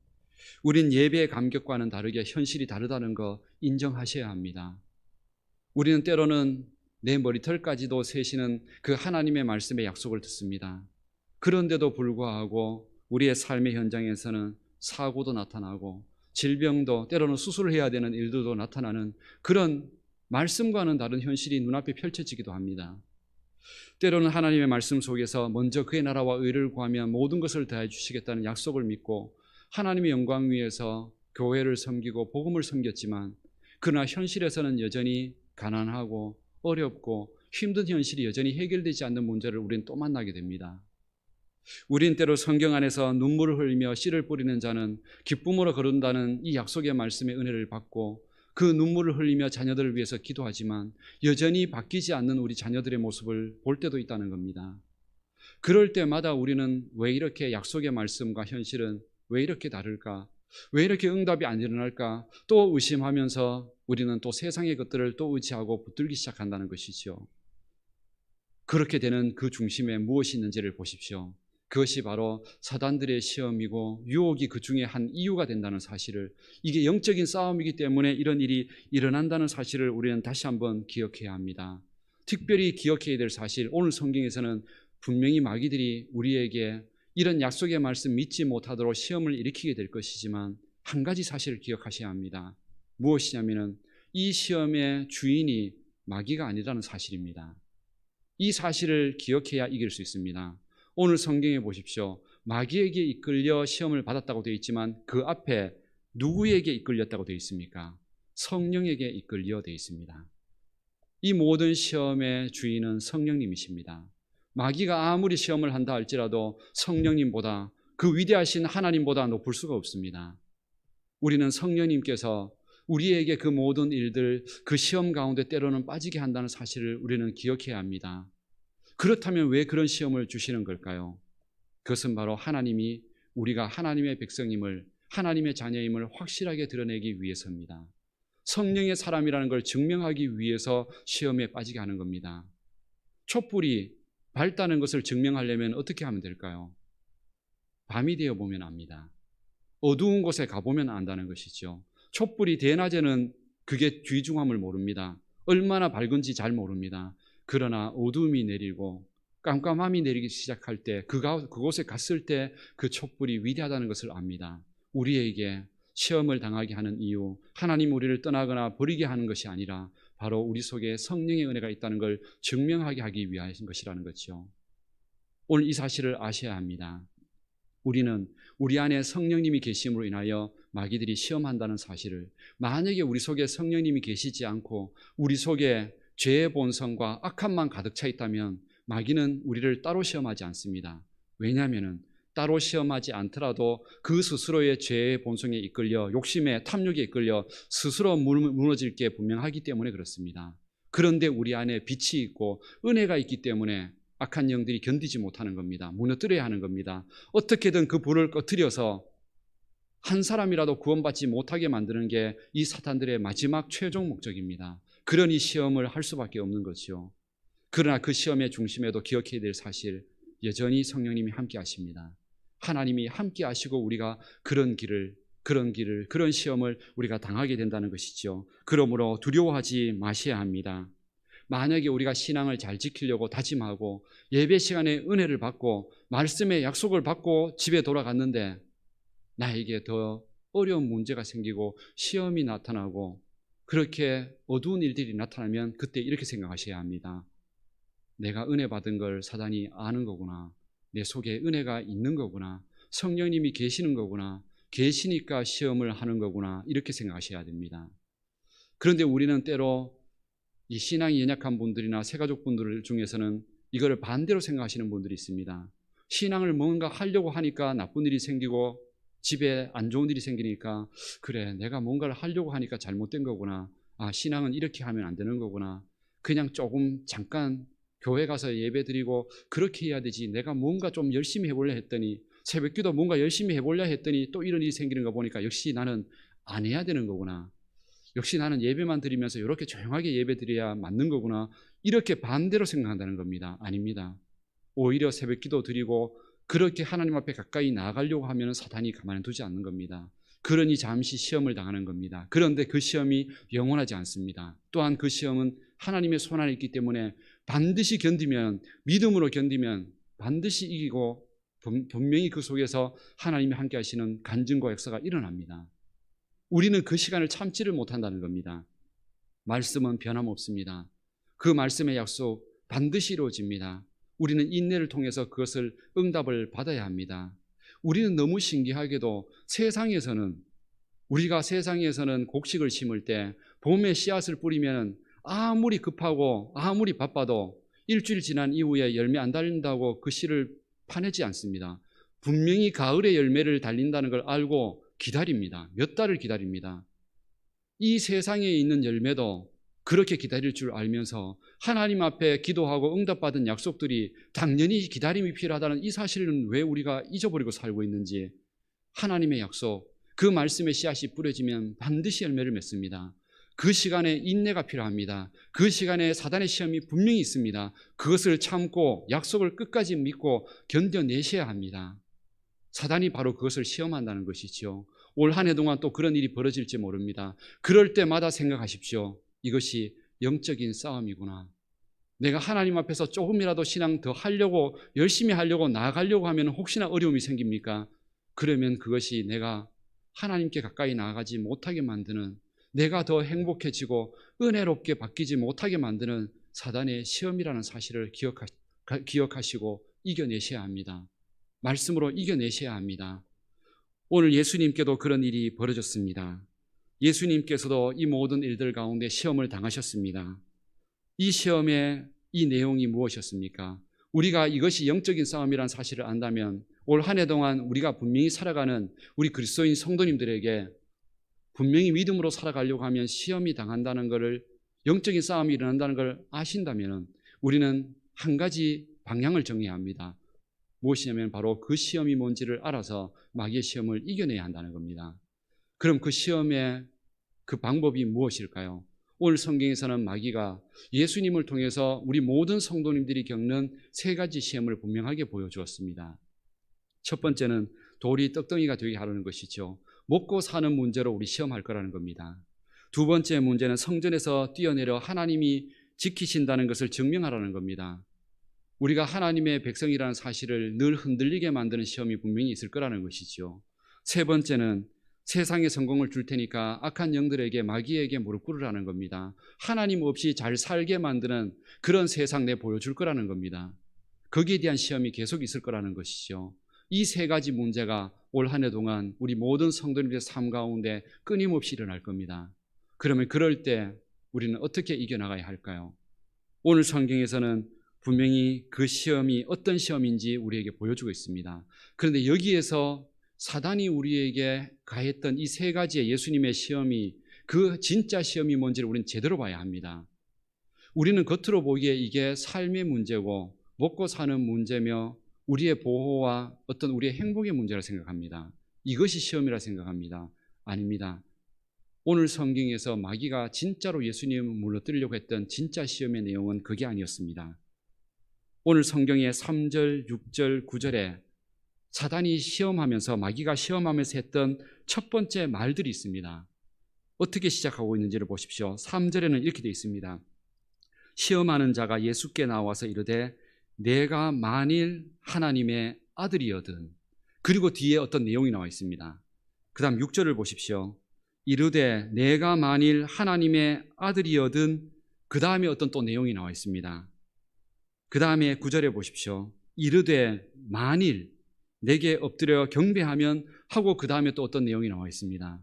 우린 예배의 감격과는 다르게 현실이 다르다는 거 인정하셔야 합니다. 우리는 때로는 내 머리털까지도 세시는 그 하나님의 말씀의 약속을 듣습니다. 그런데도 불구하고 우리의 삶의 현장에서는 사고도 나타나고 질병도, 때로는 수술을 해야 되는 일들도 나타나는 그런 말씀과는 다른 현실이 눈앞에 펼쳐지기도 합니다. 때로는 하나님의 말씀 속에서 먼저 그의 나라와 의를 구하면 모든 것을 더해 주시겠다는 약속을 믿고 하나님의 영광 위에서 교회를 섬기고 복음을 섬겼지만, 그러나 현실에서는 여전히 가난하고 어렵고 힘든 현실이 여전히 해결되지 않는 문제를 우리는 또 만나게 됩니다. 우린 때로 성경 안에서 눈물을 흘리며 씨를 뿌리는 자는 기쁨으로 거둔다는 이 약속의 말씀의 은혜를 받고 그 눈물을 흘리며 자녀들을 위해서 기도하지만 여전히 바뀌지 않는 우리 자녀들의 모습을 볼 때도 있다는 겁니다. 그럴 때마다 우리는 왜 이렇게 약속의 말씀과 현실은 왜 이렇게 다를까? 왜 이렇게 응답이 안 일어날까? 또 의심하면서 우리는 또 세상의 것들을 또 의지하고 붙들기 시작한다는 것이죠. 그렇게 되는 그 중심에 무엇이 있는지를 보십시오. 그것이 바로 사단들의 시험이고 유혹이 그 중에 한 이유가 된다는 사실을, 이게 영적인 싸움이기 때문에 이런 일이 일어난다는 사실을 우리는 다시 한번 기억해야 합니다. 특별히 기억해야 될 사실, 오늘 성경에서는 분명히 마귀들이 우리에게 이런 약속의 말씀 믿지 못하도록 시험을 일으키게 될 것이지만 한 가지 사실을 기억하셔야 합니다. 무엇이냐면 이 시험의 주인이 마귀가 아니라는 사실입니다. 이 사실을 기억해야 이길 수 있습니다. 오늘 성경에 보십시오. 마귀에게 이끌려 시험을 받았다고 되어 있지만 그 앞에 누구에게 이끌렸다고 되어 있습니까? 성령에게 이끌려 되어 있습니다. 이 모든 시험의 주인은 성령님이십니다. 마귀가 아무리 시험을 한다 할지라도 성령님보다, 그 위대하신 하나님보다 높을 수가 없습니다. 우리는 성령님께서 우리에게 그 모든 일들, 그 시험 가운데 때로는 빠지게 한다는 사실을 우리는 기억해야 합니다. 그렇다면 왜 그런 시험을 주시는 걸까요? 그것은 바로 하나님이 우리가 하나님의 백성임을, 하나님의 자녀임을 확실하게 드러내기 위해서입니다. 성령의 사람이라는 걸 증명하기 위해서 시험에 빠지게 하는 겁니다. 촛불이 밝다는 것을 증명하려면 어떻게 하면 될까요? 밤이 되어 보면 압니다. 어두운 곳에 가보면 안다는 것이죠. 촛불이 대낮에는 그게 귀중함을 모릅니다. 얼마나 밝은지 잘 모릅니다. 그러나 어둠이 내리고 깜깜함이 내리기 시작할 때, 그곳에 갔을 때 그 촛불이 위대하다는 것을 압니다. 우리에게 시험을 당하게 하는 이유, 하나님 우리를 떠나거나 버리게 하는 것이 아니라 바로 우리 속에 성령의 은혜가 있다는 걸 증명하게 하기 위한 것이라는 거죠. 오늘 이 사실을 아셔야 합니다. 우리는 우리 안에 성령님이 계심으로 인하여 마귀들이 시험한다는 사실을, 만약에 우리 속에 성령님이 계시지 않고 우리 속에 죄의 본성과 악함만 가득 차 있다면 마귀는 우리를 따로 시험하지 않습니다. 왜냐하면 따로 시험하지 않더라도 그 스스로의 죄의 본성에 이끌려, 욕심에, 탐욕에 이끌려 스스로 무너질 게 분명하기 때문에 그렇습니다. 그런데 우리 안에 빛이 있고 은혜가 있기 때문에 악한 영들이 견디지 못하는 겁니다. 무너뜨려야 하는 겁니다. 어떻게든 그 불을 꺼뜨려서 한 사람이라도 구원받지 못하게 만드는 게 이 사탄들의 마지막 최종 목적입니다. 그러니 시험을 할 수밖에 없는 거죠. 그러나 그 시험의 중심에도 기억해야 될 사실, 여전히 성령님이 함께 하십니다. 하나님이 함께 하시고 우리가 그런 시험을 우리가 당하게 된다는 것이죠. 그러므로 두려워하지 마셔야 합니다. 만약에 우리가 신앙을 잘 지키려고 다짐하고 예배 시간에 은혜를 받고 말씀의 약속을 받고 집에 돌아갔는데 나에게 더 어려운 문제가 생기고 시험이 나타나고 그렇게 어두운 일들이 나타나면 그때 이렇게 생각하셔야 합니다. 내가 은혜 받은 걸 사단이 아는 거구나. 내 속에 은혜가 있는 거구나. 성령님이 계시는 거구나. 계시니까 시험을 하는 거구나. 이렇게 생각하셔야 됩니다. 그런데 우리는 때로 이 신앙이 연약한 분들이나 새가족분들 중에서는 이거를 반대로 생각하시는 분들이 있습니다. 신앙을 뭔가 하려고 하니까 나쁜 일이 생기고 집에 안 좋은 일이 생기니까 그래, 내가 뭔가를 하려고 하니까 잘못된 거구나. 아, 신앙은 이렇게 하면 안 되는 거구나. 그냥 조금 잠깐 교회 가서 예배 드리고 그렇게 해야 되지. 내가 뭔가 좀 열심히 해보려 했더니, 새벽기도 뭔가 열심히 해보려 했더니 또 이런 일이 생기는 거 보니까 역시 나는 안 해야 되는 거구나. 역시 나는 예배만 드리면서 이렇게 조용하게 예배 드려야 맞는 거구나. 이렇게 반대로 생각한다는 겁니다. 아닙니다. 오히려 새벽기도 드리고 그렇게 하나님 앞에 가까이 나아가려고 하면 사탄이 가만히 두지 않는 겁니다. 그러니 잠시 시험을 당하는 겁니다. 그런데 그 시험이 영원하지 않습니다. 또한 그 시험은 하나님의 손 안에 있기 때문에 반드시 견디면, 믿음으로 견디면 반드시 이기고 분명히 그 속에서 하나님이 함께 하시는 간증과 역사가 일어납니다. 우리는 그 시간을 참지를 못한다는 겁니다. 말씀은 변함없습니다. 그 말씀의 약속 반드시 이루어집니다. 우리는 인내를 통해서 그것을 응답을 받아야 합니다. 우리는 너무 신기하게도 우리가 세상에서는 곡식을 심을 때 봄에 씨앗을 뿌리면 아무리 급하고 아무리 바빠도 일주일 지난 이후에 열매 안 달린다고 그 씨를 파내지 않습니다. 분명히 가을에 열매를 달린다는 걸 알고 기다립니다. 몇 달을 기다립니다. 이 세상에 있는 열매도 그렇게 기다릴 줄 알면서 하나님 앞에 기도하고 응답받은 약속들이 당연히 기다림이 필요하다는 이 사실은 왜 우리가 잊어버리고 살고 있는지, 하나님의 약속, 그 말씀의 씨앗이 뿌려지면 반드시 열매를 맺습니다. 그 시간에 인내가 필요합니다. 그 시간에 사단의 시험이 분명히 있습니다. 그것을 참고 약속을 끝까지 믿고 견뎌내셔야 합니다. 사단이 바로 그것을 시험한다는 것이죠. 올 한 해 동안 또 그런 일이 벌어질지 모릅니다. 그럴 때마다 생각하십시오. 이것이 영적인 싸움이구나. 내가 하나님 앞에서 조금이라도 신앙 더 하려고, 열심히 하려고 나아가려고 하면 혹시나 어려움이 생깁니까? 그러면 그것이 내가 하나님께 가까이 나아가지 못하게 만드는, 내가 더 행복해지고 은혜롭게 바뀌지 못하게 만드는 사단의 시험이라는 사실을 기억하시고 이겨내셔야 합니다. 말씀으로 이겨내셔야 합니다. 오늘 예수님께도 그런 일이 벌어졌습니다. 예수님께서도 이 모든 일들 가운데 시험을 당하셨습니다. 이 시험의 이 내용이 무엇이었습니까? 우리가 이것이 영적인 싸움이라는 사실을 안다면 올 한 해 동안 우리가 분명히 살아가는 우리 그리스도인 성도님들에게 분명히 믿음으로 살아가려고 하면 시험이 당한다는 것을, 영적인 싸움이 일어난다는 걸 아신다면 우리는 한 가지 방향을 정해야 합니다. 무엇이냐면 바로 그 시험이 뭔지를 알아서 마귀의 시험을 이겨내야 한다는 겁니다. 그럼 그 시험의 그 방법이 무엇일까요? 오늘 성경에서는 마귀가 예수님을 통해서 우리 모든 성도님들이 겪는 세 가지 시험을 분명하게 보여주었습니다. 첫 번째는 돌이 떡덩이가 되게 하려는 것이죠. 먹고 사는 문제로 우리 시험할 거라는 겁니다. 두 번째 문제는 성전에서 뛰어내려 하나님이 지키신다는 것을 증명하라는 겁니다. 우리가 하나님의 백성이라는 사실을 늘 흔들리게 만드는 시험이 분명히 있을 거라는 것이죠. 세 번째는 세상에 성공을 줄 테니까 악한 영들에게, 마귀에게 무릎 꿇으라는 겁니다. 하나님 없이 잘 살게 만드는 그런 세상 내 보여줄 거라는 겁니다. 거기에 대한 시험이 계속 있을 거라는 것이죠. 이 세 가지 문제가 올 한 해 동안 우리 모든 성도님들의 삶 가운데 끊임없이 일어날 겁니다. 그러면 그럴 때 우리는 어떻게 이겨나가야 할까요? 오늘 성경에서는 분명히 그 시험이 어떤 시험인지 우리에게 보여주고 있습니다. 그런데 여기에서 사단이 우리에게 가했던 이 세 가지의 예수님의 시험이, 그 진짜 시험이 뭔지를 우리는 제대로 봐야 합니다. 우리는 겉으로 보기에 이게 삶의 문제고 먹고 사는 문제며 우리의 보호와 어떤 우리의 행복의 문제라 생각합니다. 이것이 시험이라 생각합니다. 아닙니다. 오늘 성경에서 마귀가 진짜로 예수님을 무너뜨리려고 했던 진짜 시험의 내용은 그게 아니었습니다. 오늘 성경의 3절, 6절, 9절에 사단이 시험하면서, 마귀가 시험하면서 했던 첫 번째 말들이 있습니다. 어떻게 시작하고 있는지를 보십시오. 3절에는 이렇게 되어 있습니다. 시험하는 자가 예수께 나와서 이르되 내가 만일 하나님의 아들이거든. 그리고 뒤에 어떤 내용이 나와 있습니다. 그 다음 6절을 보십시오. 이르되 내가 만일 하나님의 아들이거든. 그 다음에 어떤 또 내용이 나와 있습니다. 그 다음에 9절에 보십시오. 이르되 만일 내게 엎드려 경배하면 하고 그 다음에 또 어떤 내용이 나와 있습니다.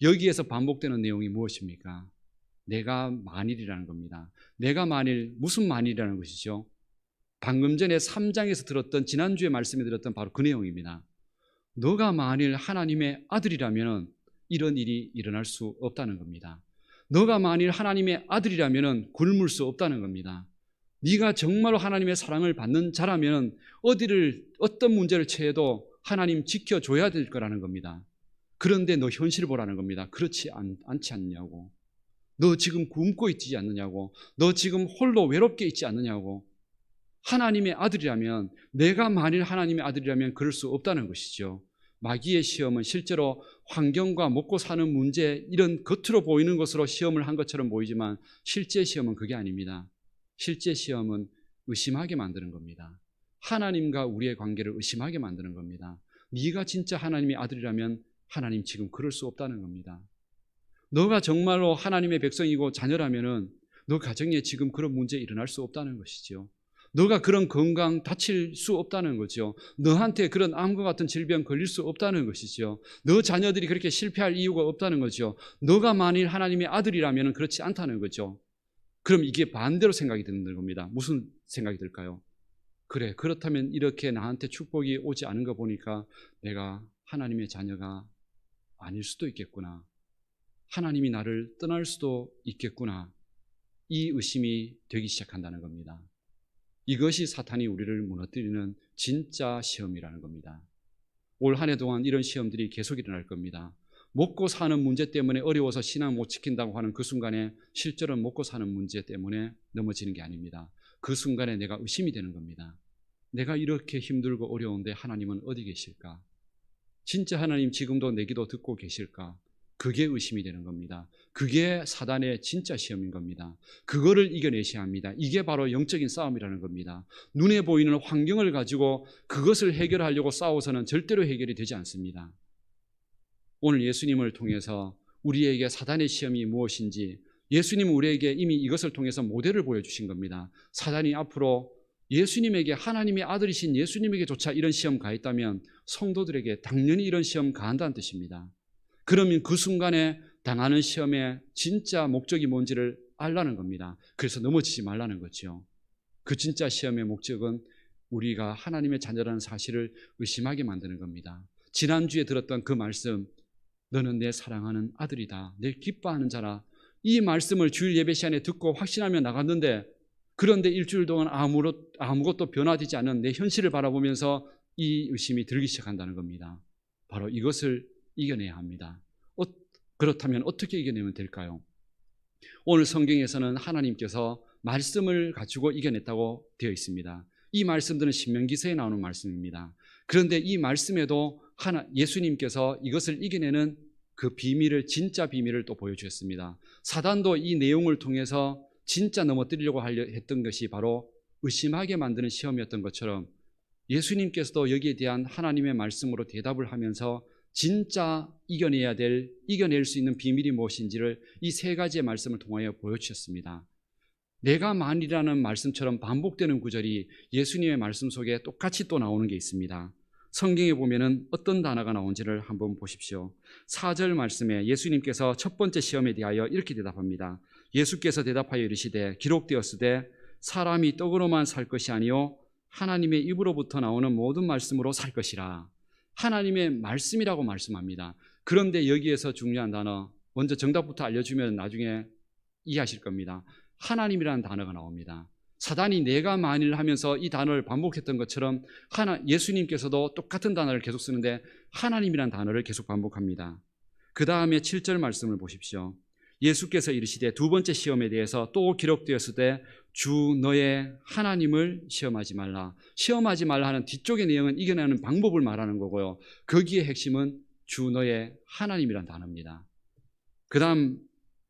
여기에서 반복되는 내용이 무엇입니까? 내가 만일이라는 겁니다. 내가 만일, 무슨 만일이라는 것이죠? 방금 전에 3장에서 들었던, 지난주에 말씀에 들었던 바로 그 내용입니다. 너가 만일 하나님의 아들이라면 이런 일이 일어날 수 없다는 겁니다. 너가 만일 하나님의 아들이라면 굶을 수 없다는 겁니다. 네가 정말로 하나님의 사랑을 받는 자라면 어떤 문제를 처해도 하나님 지켜줘야 될 거라는 겁니다. 그런데 너 현실을 보라는 겁니다. 그렇지 않지 않느냐고. 너 지금 굶고 있지 않느냐고. 너 지금 홀로 외롭게 있지 않느냐고. 하나님의 아들이라면, 내가 만일 하나님의 아들이라면 그럴 수 없다는 것이죠. 마귀의 시험은 실제로 환경과 먹고 사는 문제, 이런 겉으로 보이는 것으로 시험을 한 것처럼 보이지만 실제 시험은 그게 아닙니다. 실제 시험은 의심하게 만드는 겁니다. 하나님과 우리의 관계를 의심하게 만드는 겁니다. 네가 진짜 하나님의 아들이라면 하나님 지금 그럴 수 없다는 겁니다. 너가 정말로 하나님의 백성이고 자녀라면은 너 가정에 지금 그런 문제 일어날 수 없다는 것이죠. 너가 그런 건강 다칠 수 없다는 거죠. 너한테 그런 암과 같은 질병 걸릴 수 없다는 것이죠. 너 자녀들이 그렇게 실패할 이유가 없다는 거죠. 너가 만일 하나님의 아들이라면 그렇지 않다는 거죠. 그럼 이게 반대로 생각이 드는 겁니다. 무슨 생각이 들까요? 그래, 그렇다면 이렇게 나한테 축복이 오지 않은 거 보니까 내가 하나님의 자녀가 아닐 수도 있겠구나. 하나님이 나를 떠날 수도 있겠구나. 이 의심이 되기 시작한다는 겁니다. 이것이 사탄이 우리를 무너뜨리는 진짜 시험이라는 겁니다. 올 한 해 동안 이런 시험들이 계속 일어날 겁니다. 먹고 사는 문제 때문에 어려워서 신앙 못 지킨다고 하는 그 순간에 실제로 먹고 사는 문제 때문에 넘어지는 게 아닙니다. 그 순간에 내가 의심이 되는 겁니다. 내가 이렇게 힘들고 어려운데 하나님은 어디 계실까? 진짜 하나님 지금도 내 기도 듣고 계실까? 그게 의심이 되는 겁니다. 그게 사단의 진짜 시험인 겁니다. 그거를 이겨내셔야 합니다. 이게 바로 영적인 싸움이라는 겁니다. 눈에 보이는 환경을 가지고 그것을 해결하려고 싸워서는 절대로 해결이 되지 않습니다. 오늘 예수님을 통해서 우리에게 사단의 시험이 무엇인지, 예수님은 우리에게 이미 이것을 통해서 모델을 보여주신 겁니다. 사단이 앞으로 예수님에게, 하나님의 아들이신 예수님에게조차 이런 시험 가했다면 성도들에게 당연히 이런 시험 가한다는 뜻입니다. 그러면 그 순간에 당하는 시험의 진짜 목적이 뭔지를 알라는 겁니다. 그래서 넘어지지 말라는 거죠. 그 진짜 시험의 목적은 우리가 하나님의 자녀라는 사실을 의심하게 만드는 겁니다. 지난주에 들었던 그 말씀, 너는 내 사랑하는 아들이다, 내 기뻐하는 자라, 이 말씀을 주일 예배 시간에 듣고 확신하며 나갔는데, 그런데 일주일 동안 아무것도 변화되지 않은 내 현실을 바라보면서 이 의심이 들기 시작한다는 겁니다. 바로 이것을 이겨내야 합니다. 그렇다면 어떻게 이겨내면 될까요? 오늘 성경에서는 하나님께서 말씀을 가지고 이겨냈다고 되어 있습니다. 이 말씀들은 신명기서에 나오는 말씀입니다. 그런데 이 말씀에도 예수님께서 이것을 이겨내는 그 비밀을, 진짜 비밀을 또 보여주셨습니다. 사단도 이 내용을 통해서 진짜 넘어뜨리려고 했던 것이 바로 의심하게 만드는 시험이었던 것처럼 예수님께서도 여기에 대한 하나님의 말씀으로 대답을 하면서 진짜 이겨낼 수 있는 비밀이 무엇인지를 이 세 가지의 말씀을 통하여 보여주셨습니다. 내가 만이라는 말씀처럼 반복되는 구절이 예수님의 말씀 속에 똑같이 또 나오는 게 있습니다. 성경에 보면은 어떤 단어가 나온지를 한번 보십시오. 4절 말씀에 예수님께서 첫 번째 시험에 대하여 이렇게 대답합니다. 예수께서 대답하여 이르시되 기록되었으되 사람이 떡으로만 살 것이 아니요 하나님의 입으로부터 나오는 모든 말씀으로 살 것이라. 하나님의 말씀이라고 말씀합니다. 그런데 여기에서 중요한 단어, 먼저 정답부터 알려주면 나중에 이해하실 겁니다. 하나님이라는 단어가 나옵니다. 사단이 내가 만일 하면서 이 단어를 반복했던 것처럼 예수님께서도 똑같은 단어를 계속 쓰는데 하나님이라는 단어를 계속 반복합니다. 그 다음에 7절 말씀을 보십시오. 예수께서 이르시되 두 번째 시험에 대해서 또 기록되었을 때 주 너의 하나님을 시험하지 말라. 시험하지 말라 하는 뒤쪽의 내용은 이겨내는 방법을 말하는 거고요. 거기에 핵심은 주 너의 하나님이란 단어입니다. 그 다음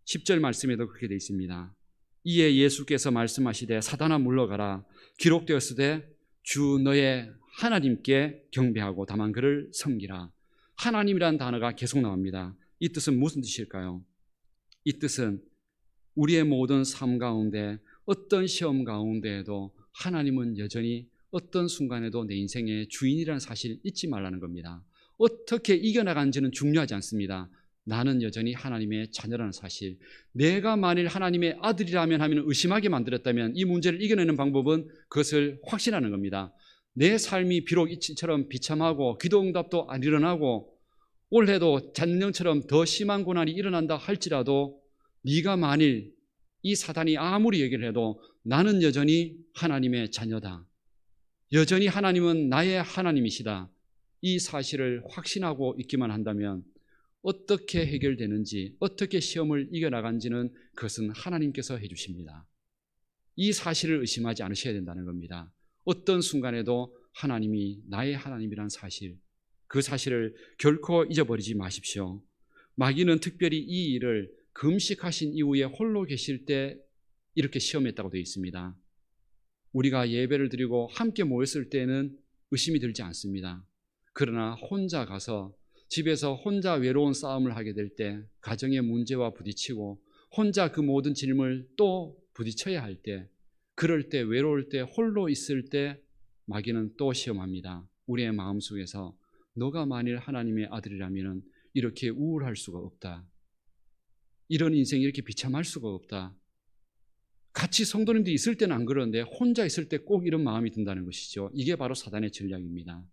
10절 말씀에도 그렇게 되어 있습니다. 이에 예수께서 말씀하시되 사단아 물러가라. 기록되었을 때 주 너의 하나님께 경배하고 다만 그를 섬기라. 하나님이란 단어가 계속 나옵니다. 이 뜻은 무슨 뜻일까요? 이 뜻은 우리의 모든 삶 가운데 어떤 시험 가운데에도 하나님은 여전히 어떤 순간에도 내 인생의 주인이라는 사실 잊지 말라는 겁니다. 어떻게 이겨나간지는 중요하지 않습니다. 나는 여전히 하나님의 자녀라는 사실. 내가 만일 하나님의 아들이라면 하면 의심하게 만들었다면 이 문제를 이겨내는 방법은 그것을 확신하는 겁니다. 내 삶이 비록 이처럼 비참하고 기도응답도 안 일어나고 올해도 작년처럼 더 심한 고난이 일어난다 할지라도 네가 만일 이 사단이 아무리 얘기를 해도 나는 여전히 하나님의 자녀다. 여전히 하나님은 나의 하나님이시다. 이 사실을 확신하고 있기만 한다면 어떻게 해결되는지, 어떻게 시험을 이겨나간지는 그것은 하나님께서 해주십니다. 이 사실을 의심하지 않으셔야 된다는 겁니다. 어떤 순간에도 하나님이 나의 하나님이란 사실, 그 사실을 결코 잊어버리지 마십시오. 마귀는 특별히 이 일을 금식하신 이후에 홀로 계실 때 이렇게 시험했다고 되어 있습니다. 우리가 예배를 드리고 함께 모였을 때는 의심이 들지 않습니다. 그러나 혼자 가서 집에서 혼자 외로운 싸움을 하게 될 때, 가정의 문제와 부딪히고 혼자 그 모든 짐을 또 부딪혀야 할 때, 그럴 때 외로울 때 홀로 있을 때 마귀는 또 시험합니다. 우리의 마음속에서 너가 만일 하나님의 아들이라면 이렇게 우울할 수가 없다. 이런 인생이 이렇게 비참할 수가 없다. 같이 성도님들이 있을 때는 안 그러는데 혼자 있을 때 꼭 이런 마음이 든다는 것이죠. 이게 바로 사단의 전략입니다.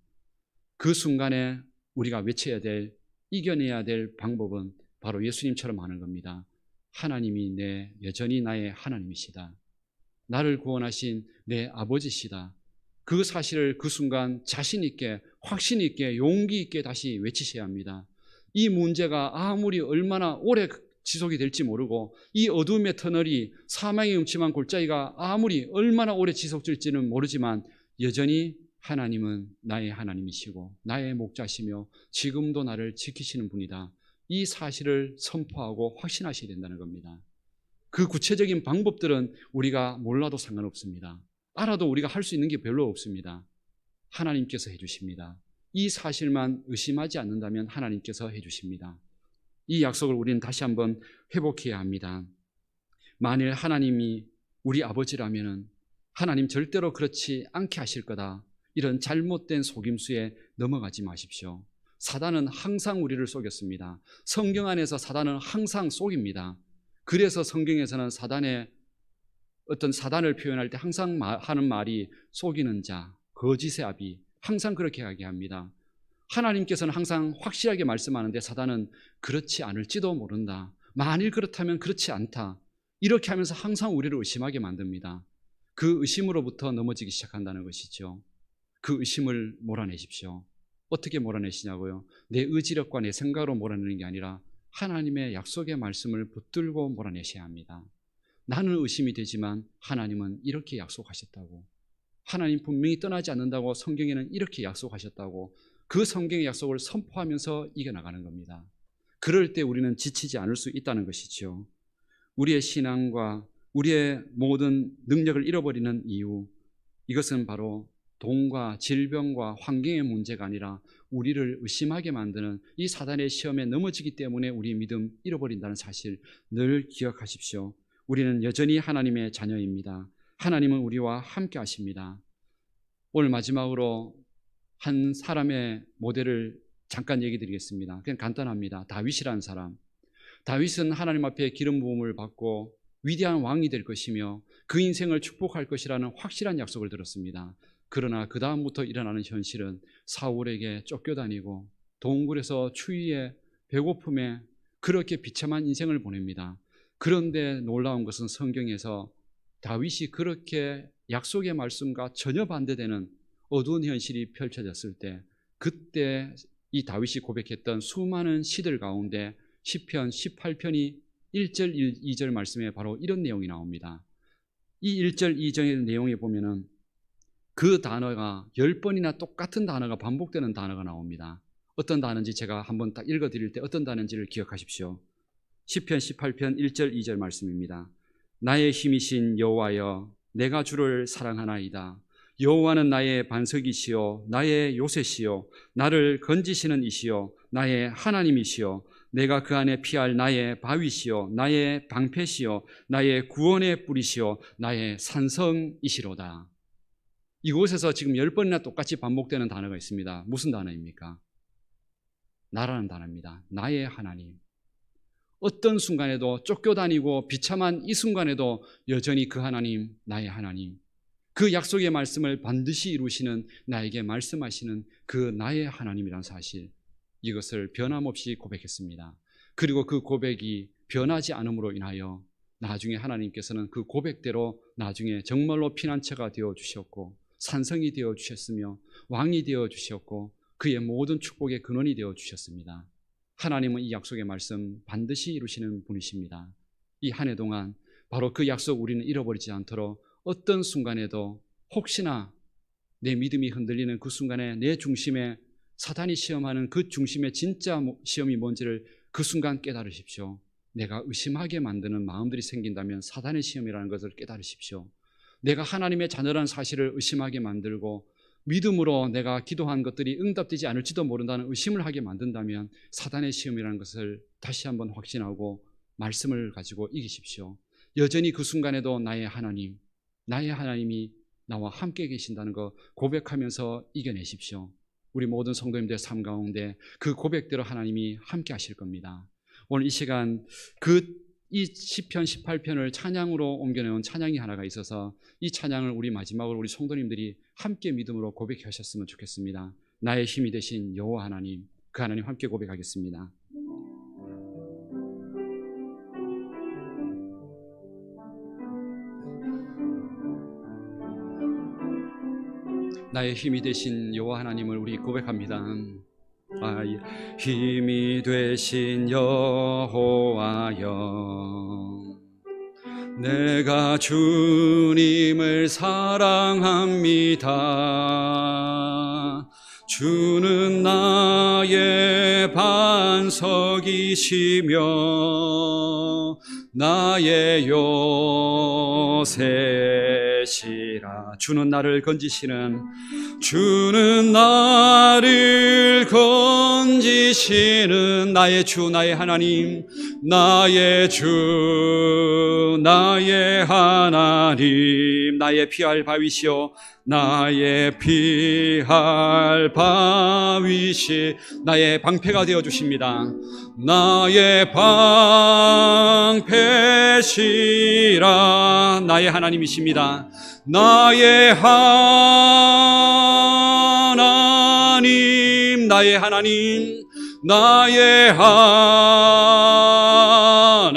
그 순간에 우리가 외쳐야 될, 이겨내야 될 방법은 바로 예수님처럼 하는 겁니다. 하나님이 여전히 나의 하나님이시다. 나를 구원하신 내 아버지시다. 그 사실을 그 순간 자신 있게, 확신 있게, 용기 있게 다시 외치셔야 합니다. 이 문제가 아무리 얼마나 오래 지속이 될지 모르고 이 어둠의 터널이 사망의 음침한 골짜기가 아무리 얼마나 오래 지속될지는 모르지만 여전히 하나님은 나의 하나님이시고 나의 목자시며 지금도 나를 지키시는 분이다. 이 사실을 선포하고 확신하셔야 된다는 겁니다. 그 구체적인 방법들은 우리가 몰라도 상관없습니다. 알아도 우리가 할 수 있는 게 별로 없습니다. 하나님께서 해주십니다. 이 사실만 의심하지 않는다면 하나님께서 해주십니다. 이 약속을 우리는 다시 한번 회복해야 합니다. 만일 하나님이 우리 아버지라면 하나님 절대로 그렇지 않게 하실 거다. 이런 잘못된 속임수에 넘어가지 마십시오. 사단은 항상 우리를 속였습니다. 성경 안에서 사단은 항상 속입니다. 그래서 성경에서는 사단을 표현할 때 항상 하는 말이 속이는 자, 거짓의 아비, 항상 그렇게 이야기합니다. 하나님께서는 항상 확실하게 말씀하는데 사단은 그렇지 않을지도 모른다. 만일 그렇다면 그렇지 않다. 이렇게 하면서 항상 우리를 의심하게 만듭니다. 그 의심으로부터 넘어지기 시작한다는 것이죠. 그 의심을 몰아내십시오. 어떻게 몰아내시냐고요? 내 의지력과 내 생각으로 몰아내는 게 아니라 하나님의 약속의 말씀을 붙들고 몰아내셔야 합니다. 나는 의심이 되지만 하나님은 이렇게 약속하셨다고, 하나님 분명히 떠나지 않는다고 성경에는 이렇게 약속하셨다고, 그 성경의 약속을 선포하면서 이겨나가는 겁니다. 그럴 때 우리는 지치지 않을 수 있다는 것이죠. 우리의 신앙과 우리의 모든 능력을 잃어버리는 이유, 이것은 바로 돈과 질병과 환경의 문제가 아니라 우리를 의심하게 만드는 이 사단의 시험에 넘어지기 때문에 우리의 믿음 잃어버린다는 사실 늘 기억하십시오. 우리는 여전히 하나님의 자녀입니다. 하나님은 우리와 함께 하십니다. 오늘 마지막으로 한 사람의 모델을 잠깐 얘기 드리겠습니다. 그냥 간단합니다. 다윗이라는 사람. 다윗은 하나님 앞에 기름 부음을 받고 위대한 왕이 될 것이며 그 인생을 축복할 것이라는 확실한 약속을 들었습니다. 그러나 그 다음부터 일어나는 현실은 사울에게 쫓겨다니고 동굴에서 추위에 배고픔에 그렇게 비참한 인생을 보냅니다. 그런데 놀라운 것은 성경에서 다윗이 그렇게 약속의 말씀과 전혀 반대되는 어두운 현실이 펼쳐졌을 때, 그때 이 다윗이 고백했던 수많은 시들 가운데 시편 18편이 1절 2절 말씀에 바로 이런 내용이 나옵니다. 이 1절 2절의 내용에 보면은 그 단어가 10번이나 똑같은 단어가 반복되는 단어가 나옵니다. 어떤 단어인지 제가 한번 딱 읽어드릴 때 어떤 단어인지를 기억하십시오. 시편 18편 1절 2절 말씀입니다. 나의 힘이신 여호와여, 내가 주를 사랑하나이다. 여호와는 나의 반석이시요 나의 요새시요 나를 건지시는 이시요 나의 하나님이시요 내가 그 안에 피할 나의 바위시요 나의 방패시요 나의 구원의 뿌리시요 나의 산성이시로다. 이곳에서 지금 10번이나 똑같이 반복되는 단어가 있습니다. 무슨 단어입니까? 나라는 단어입니다. 나의 하나님. 어떤 순간에도 쫓겨다니고 비참한 이 순간에도 여전히 그 하나님, 나의 하나님, 그 약속의 말씀을 반드시 이루시는, 나에게 말씀하시는 그 나의 하나님이라는 사실, 이것을 변함없이 고백했습니다. 그리고 그 고백이 변하지 않음으로 인하여 나중에 하나님께서는 그 고백대로 나중에 정말로 피난처가 되어 주셨고 산성이 되어 주셨으며 왕이 되어 주셨고 그의 모든 축복의 근원이 되어 주셨습니다. 하나님은 이 약속의 말씀 반드시 이루시는 분이십니다. 이 한 해 동안 바로 그 약속 우리는 잃어버리지 않도록 어떤 순간에도 혹시나 내 믿음이 흔들리는 그 순간에 내 중심에 사단이 시험하는 그 중심의 진짜 시험이 뭔지를 그 순간 깨달으십시오. 내가 의심하게 만드는 마음들이 생긴다면 사단의 시험이라는 것을 깨달으십시오. 내가 하나님의 자녀라는 사실을 의심하게 만들고 믿음으로 내가 기도한 것들이 응답되지 않을지도 모른다는 의심을 하게 만든다면 사단의 시험이라는 것을 다시 한번 확신하고 말씀을 가지고 이기십시오. 여전히 그 순간에도 나의 하나님, 나의 하나님이 나와 함께 계신다는 거 고백하면서 이겨내십시오. 우리 모든 성도님들의 삶 가운데 그 고백대로 하나님이 함께 하실 겁니다. 오늘 이 시간 이 시편 18편을 찬양으로 옮겨내온 찬양이 하나가 있어서 이 찬양을 우리 마지막으로 우리 성도님들이 함께 믿음으로 고백하셨으면 좋겠습니다. 나의 힘이 되신 여호와 하나님, 그 하나님 함께 고백하겠습니다. 나의 힘이 되신 여호와 하나님을 우리 고백합니다. 힘이 되신 여호와여, 내가 주님을 사랑합니다. 주는 나의 반석이시며 나의 요새시라. 주는 나를 건지시는, 주는 나를 건지시는 나의 주, 나의 하나님, 나의 주, 나의 하나님, 나의 피할 바위시오, 나의 피할 바위시, 나의 방패가 되어주십니다. 나의 방패시라. 나의 하나님이십니다. 나의 하나님, 나의 하나님, 나의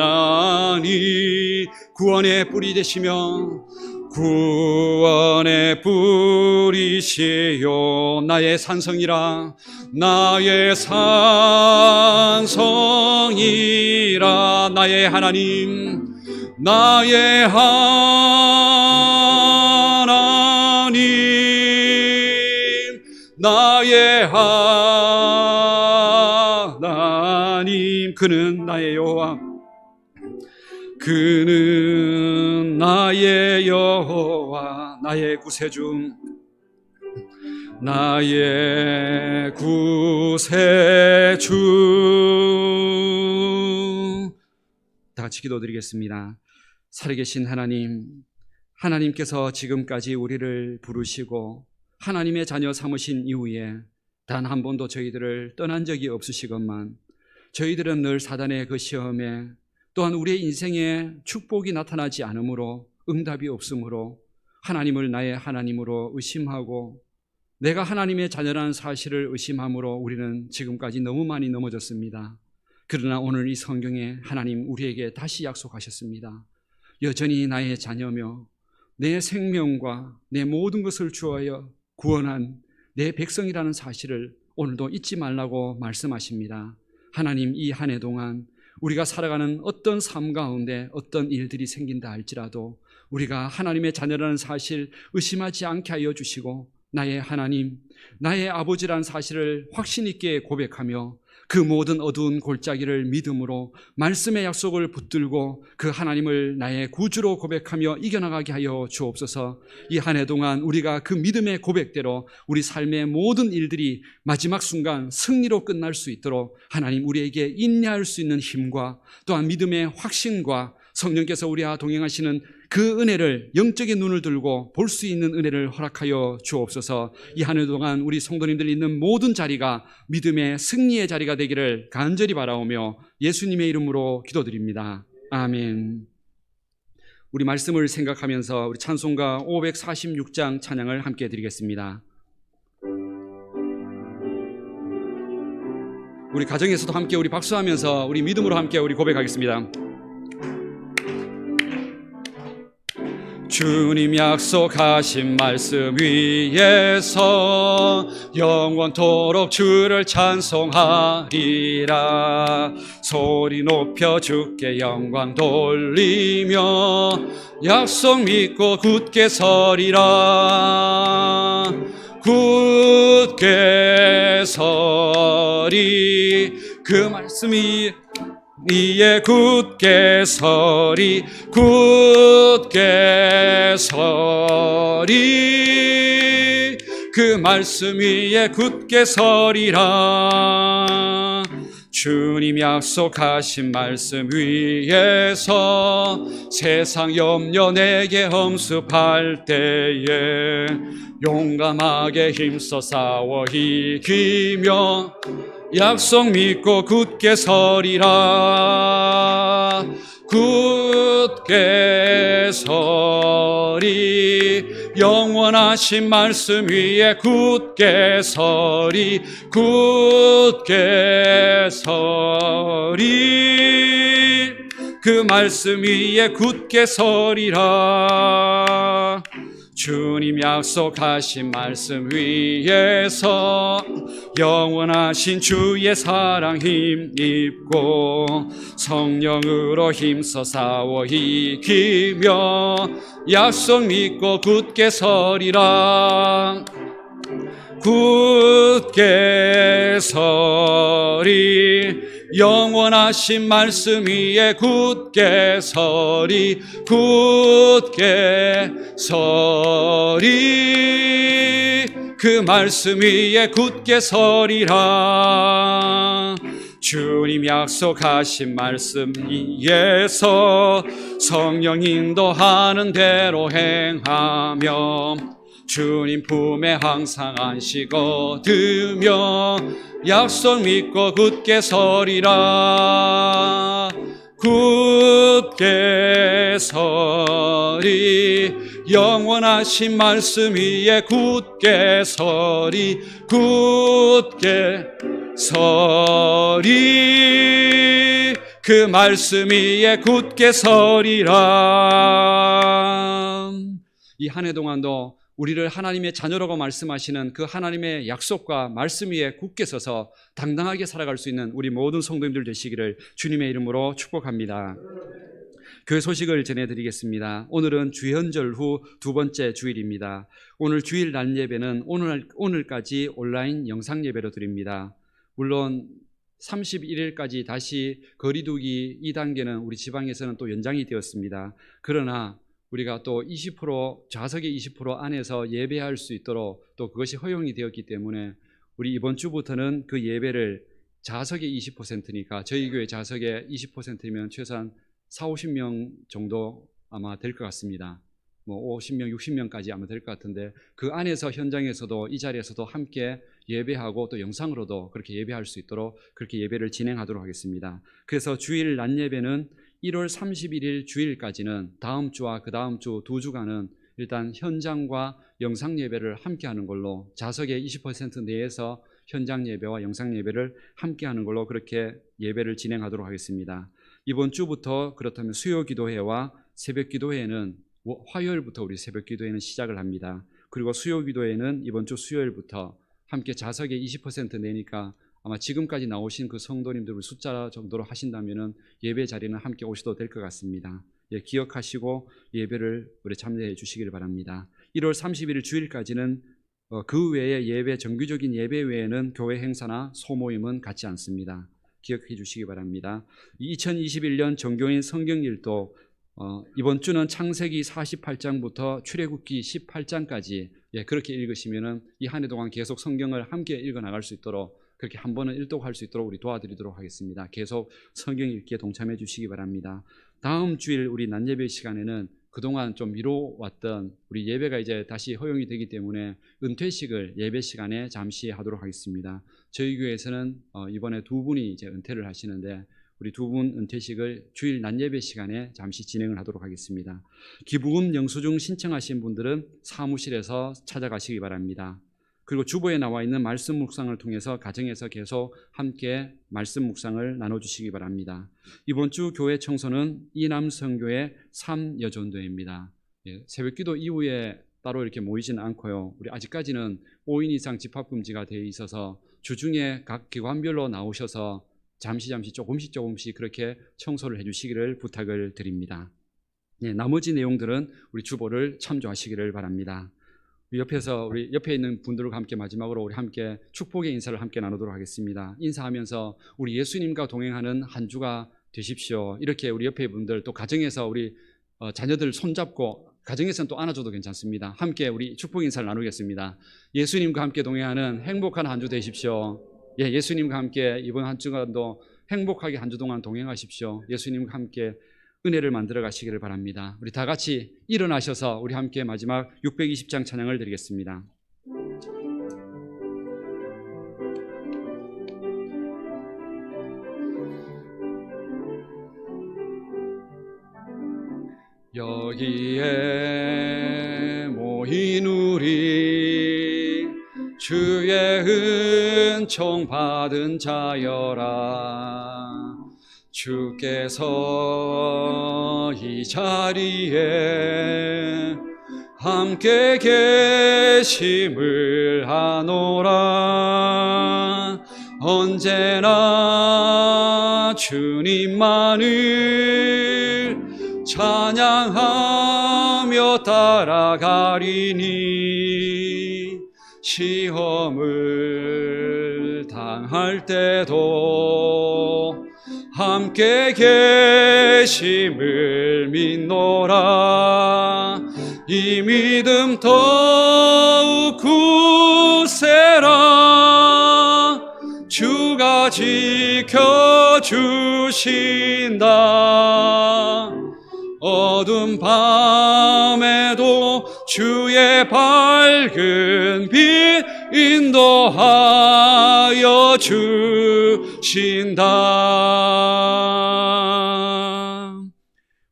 하나님, 구원의 뿌리 되시며 구원의 뿌리시요, 나의 산성이라. 나의 산성이라. 나의 하나님, 나의 하나님, 나의 하나님. 그는 나의 여호와, 그는 나의 여호와, 나의 구세주, 나의 구세주. 다 같이 기도드리겠습니다. 살아계신 하나님, 하나님께서 지금까지 우리를 부르시고 하나님의 자녀 삼으신 이후에 단 한 번도 저희들을 떠난 적이 없으시건만 저희들은 늘 사단의 그 시험에, 또한 우리의 인생에 축복이 나타나지 않으므로, 응답이 없으므로 하나님을 나의 하나님으로 의심하고 내가 하나님의 자녀라는 사실을 의심함으로 우리는 지금까지 너무 많이 넘어졌습니다. 그러나 오늘 이 성경에 하나님 우리에게 다시 약속하셨습니다. 여전히 나의 자녀며 내 생명과 내 모든 것을 주하여 구원한 내 백성이라는 사실을 오늘도 잊지 말라고 말씀하십니다. 하나님, 이 한 해 동안 우리가 살아가는 어떤 삶 가운데 어떤 일들이 생긴다 할지라도 우리가 하나님의 자녀라는 사실 의심하지 않게 하여 주시고 나의 하나님, 나의 아버지라는 사실을 확신 있게 고백하며 그 모든 어두운 골짜기를 믿음으로 말씀의 약속을 붙들고 그 하나님을 나의 구주로 고백하며 이겨나가게 하여 주옵소서. 이 한 해 동안 우리가 그 믿음의 고백대로 우리 삶의 모든 일들이 마지막 순간 승리로 끝날 수 있도록 하나님 우리에게 인내할 수 있는 힘과 또한 믿음의 확신과 성령께서 우리와 동행하시는 그 은혜를, 영적인 눈을 들고 볼 수 있는 은혜를 허락하여 주옵소서. 이 한 해 동안 우리 성도님들 있는 모든 자리가 믿음의 승리의 자리가 되기를 간절히 바라오며 예수님의 이름으로 기도드립니다. 아멘. 우리 말씀을 생각하면서 우리 찬송가 546장 찬양을 함께 드리겠습니다. 우리 가정에서도 함께 우리 박수하면서 우리 믿음으로 함께 우리 고백하겠습니다. 주님 약속하신 말씀 위에서 영원토록 주를 찬송하리라. 소리 높여 주께 영광 돌리며 약속 믿고 굳게 서리라. 굳게 서리 그 말씀이 이에 굳게 서리 굳게 서리 그 말씀 위에 굳게 서리라. 주님 약속하신 말씀 위에서 세상 염려 내게 험습할 때에 용감하게 힘써 싸워 이기며 약속 믿고 굳게 서리라. 굳게 서리 영원하신 말씀 위에 굳게 서리 굳게 서리 그 말씀 위에 굳게 서리라. 주님 약속하신 말씀 위에서 영원하신 주의 사랑 힘입고 성령으로 힘써 싸워 이기며 약속 믿고 굳게 서리라. 굳게 서리 영원하신 말씀 위에 굳게 서리 굳게 서리 그 말씀 위에 굳게 서리라. 주님 약속하신 말씀 위에서 성령 인도하는 대로 행하며 주님 품에 항상 안식 얻으며 약속 믿고 굳게 서리라. 굳게 서리 영원하신 말씀 위에 굳게 서리 굳게 서리 그 말씀 위에 굳게 서리라. 이 한 해 동안도 우리를 하나님의 자녀라고 말씀하시는 그 하나님의 약속과 말씀 위에 굳게 서서 당당하게 살아갈 수 있는 우리 모든 성도님들 되시기를 주님의 이름으로 축복합니다. 그 소식을 전해드리겠습니다. 오늘은 주현절 후 두 번째 주일입니다. 오늘 주일 낮 예배는 오늘까지 온라인 영상 예배로 드립니다. 물론 31일까지 다시 거리두기 2단계는 우리 지방에서는 또 연장이 되었습니다. 그러나 우리가 또 20% 좌석의 20% 안에서 예배할 수 있도록 또 그것이 허용이 되었기 때문에 우리 이번 주부터는 그 예배를 좌석의 20%니까 저희 교회 좌석의 20%면 최소한 40-50명 정도 아마 될 것 같습니다. 뭐 50명, 60명까지 아마 될 것 같은데 그 안에서 현장에서도 이 자리에서도 함께 예배하고 또 영상으로도 그렇게 예배할 수 있도록 그렇게 예배를 진행하도록 하겠습니다. 그래서 주일 낮 예배는 1월 31일 주일까지는 다음 주와 그 다음 주 두 주간은 일단 현장과 영상 예배를 함께 하는 걸로 좌석의 20% 내에서 현장 예배와 영상 예배를 함께 하는 걸로 그렇게 예배를 진행하도록 하겠습니다. 이번 주부터 그렇다면 수요 기도회와 새벽 기도회는 화요일부터 우리 새벽 기도회는 시작을 합니다. 그리고 수요 기도회는 이번 주 수요일부터 함께 좌석의 20% 내니까 아마 지금까지 나오신 그 성도님들 숫자 정도로 하신다면은 예배 자리는 함께 오셔도 될 것 같습니다. 예, 기억하시고 예배를 우리 참여해 주시기를 바랍니다. 1월 31일 주일까지는 그 외에 예배 정규적인 예배 외에는 교회 행사나 소모임은 갖지 않습니다. 기억해 주시기 바랍니다. 2021년 정교인 성경일도 이번 주는 창세기 48장부터 출애굽기 18장까지 그렇게 읽으시면은 이 한 해 동안 계속 성경을 함께 읽어 나갈 수 있도록 그렇게 한 번은 일독할 수 있도록 우리 도와드리도록 하겠습니다. 계속 성경 읽기에 동참해 주시기 바랍니다. 다음 주일 우리 낮예배 시간에는 그동안 좀 미뤄왔던 우리 예배가 이제 다시 허용이 되기 때문에 은퇴식을 예배 시간에 잠시 하도록 하겠습니다. 저희 교회에서는 이번에 두 분이 이제 은퇴를 하시는데 우리 두 분 은퇴식을 주일 낮예배 시간에 잠시 진행을 하도록 하겠습니다. 기부금 영수증 신청하신 분들은 사무실에서 찾아가시기 바랍니다. 그리고 주보에 나와 있는 말씀 묵상을 통해서 가정에서 계속 함께 말씀 묵상을 나눠주시기 바랍니다. 이번 주 교회 청소는 이남성교회 3여전도회입니다. 새벽기도 이후에 따로 이렇게 모이지는 않고요. 우리 아직까지는 5인 이상 집합금지가 되어 있어서 주중에 각 기관별로 나오셔서 잠시 조금씩 그렇게 청소를 해주시기를 부탁을 드립니다. 나머지 내용들은 우리 주보를 참조하시기를 바랍니다. 우리 옆에 있는 분들과 함께 마지막으로 우리 함께 축복의 인사를 함께 나누도록 하겠습니다. 인사하면서 우리 예수님과 동행하는 한 주가 되십시오. 이렇게 우리 옆에 분들 또 가정에서 우리 자녀들 손잡고 가정에서는 또 안아줘도 괜찮습니다. 함께 우리 축복 인사를 나누겠습니다. 예수님과 함께 동행하는 행복한 한 주 되십시오. 예수님과 함께 이번 한 주간도 행복하게 한 주 동안 동행하십시오. 예수님과 함께 은혜를 만들어 가시기를 바랍니다. 우리 다 같이 일어나셔서 우리 함께 마지막 620장 찬양을 드리겠습니다. 여기에 모인 우리 주의 은총 받은 자여라. 주께서 이 자리에 함께 계심을 아노라. 언제나 주님만을 찬양하며 따라가리니 시험을 당할 때도 함께 계심을 믿노라. 이 믿음 더욱 굳세라. 주가 지켜주신다. 어두운 밤에도 주의 밝은 빛 인도하여 주신다.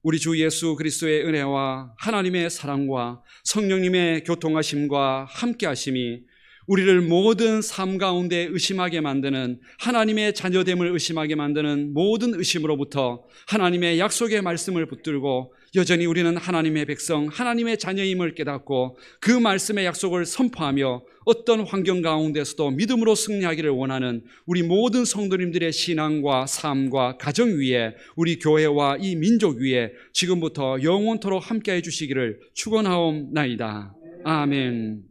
우리 주 예수 그리스도의 은혜와 하나님의 사랑과 성령님의 교통하심과 함께하심이 우리를 모든 삶 가운데 의심하게 만드는, 하나님의 자녀됨을 의심하게 만드는 모든 의심으로부터 하나님의 약속의 말씀을 붙들고 여전히 우리는 하나님의 백성, 하나님의 자녀임을 깨닫고 그 말씀의 약속을 선포하며 어떤 환경 가운데서도 믿음으로 승리하기를 원하는 우리 모든 성도님들의 신앙과 삶과 가정 위에, 우리 교회와 이 민족 위에 지금부터 영원토록 함께해 주시기를 축원하옵나이다. 아멘.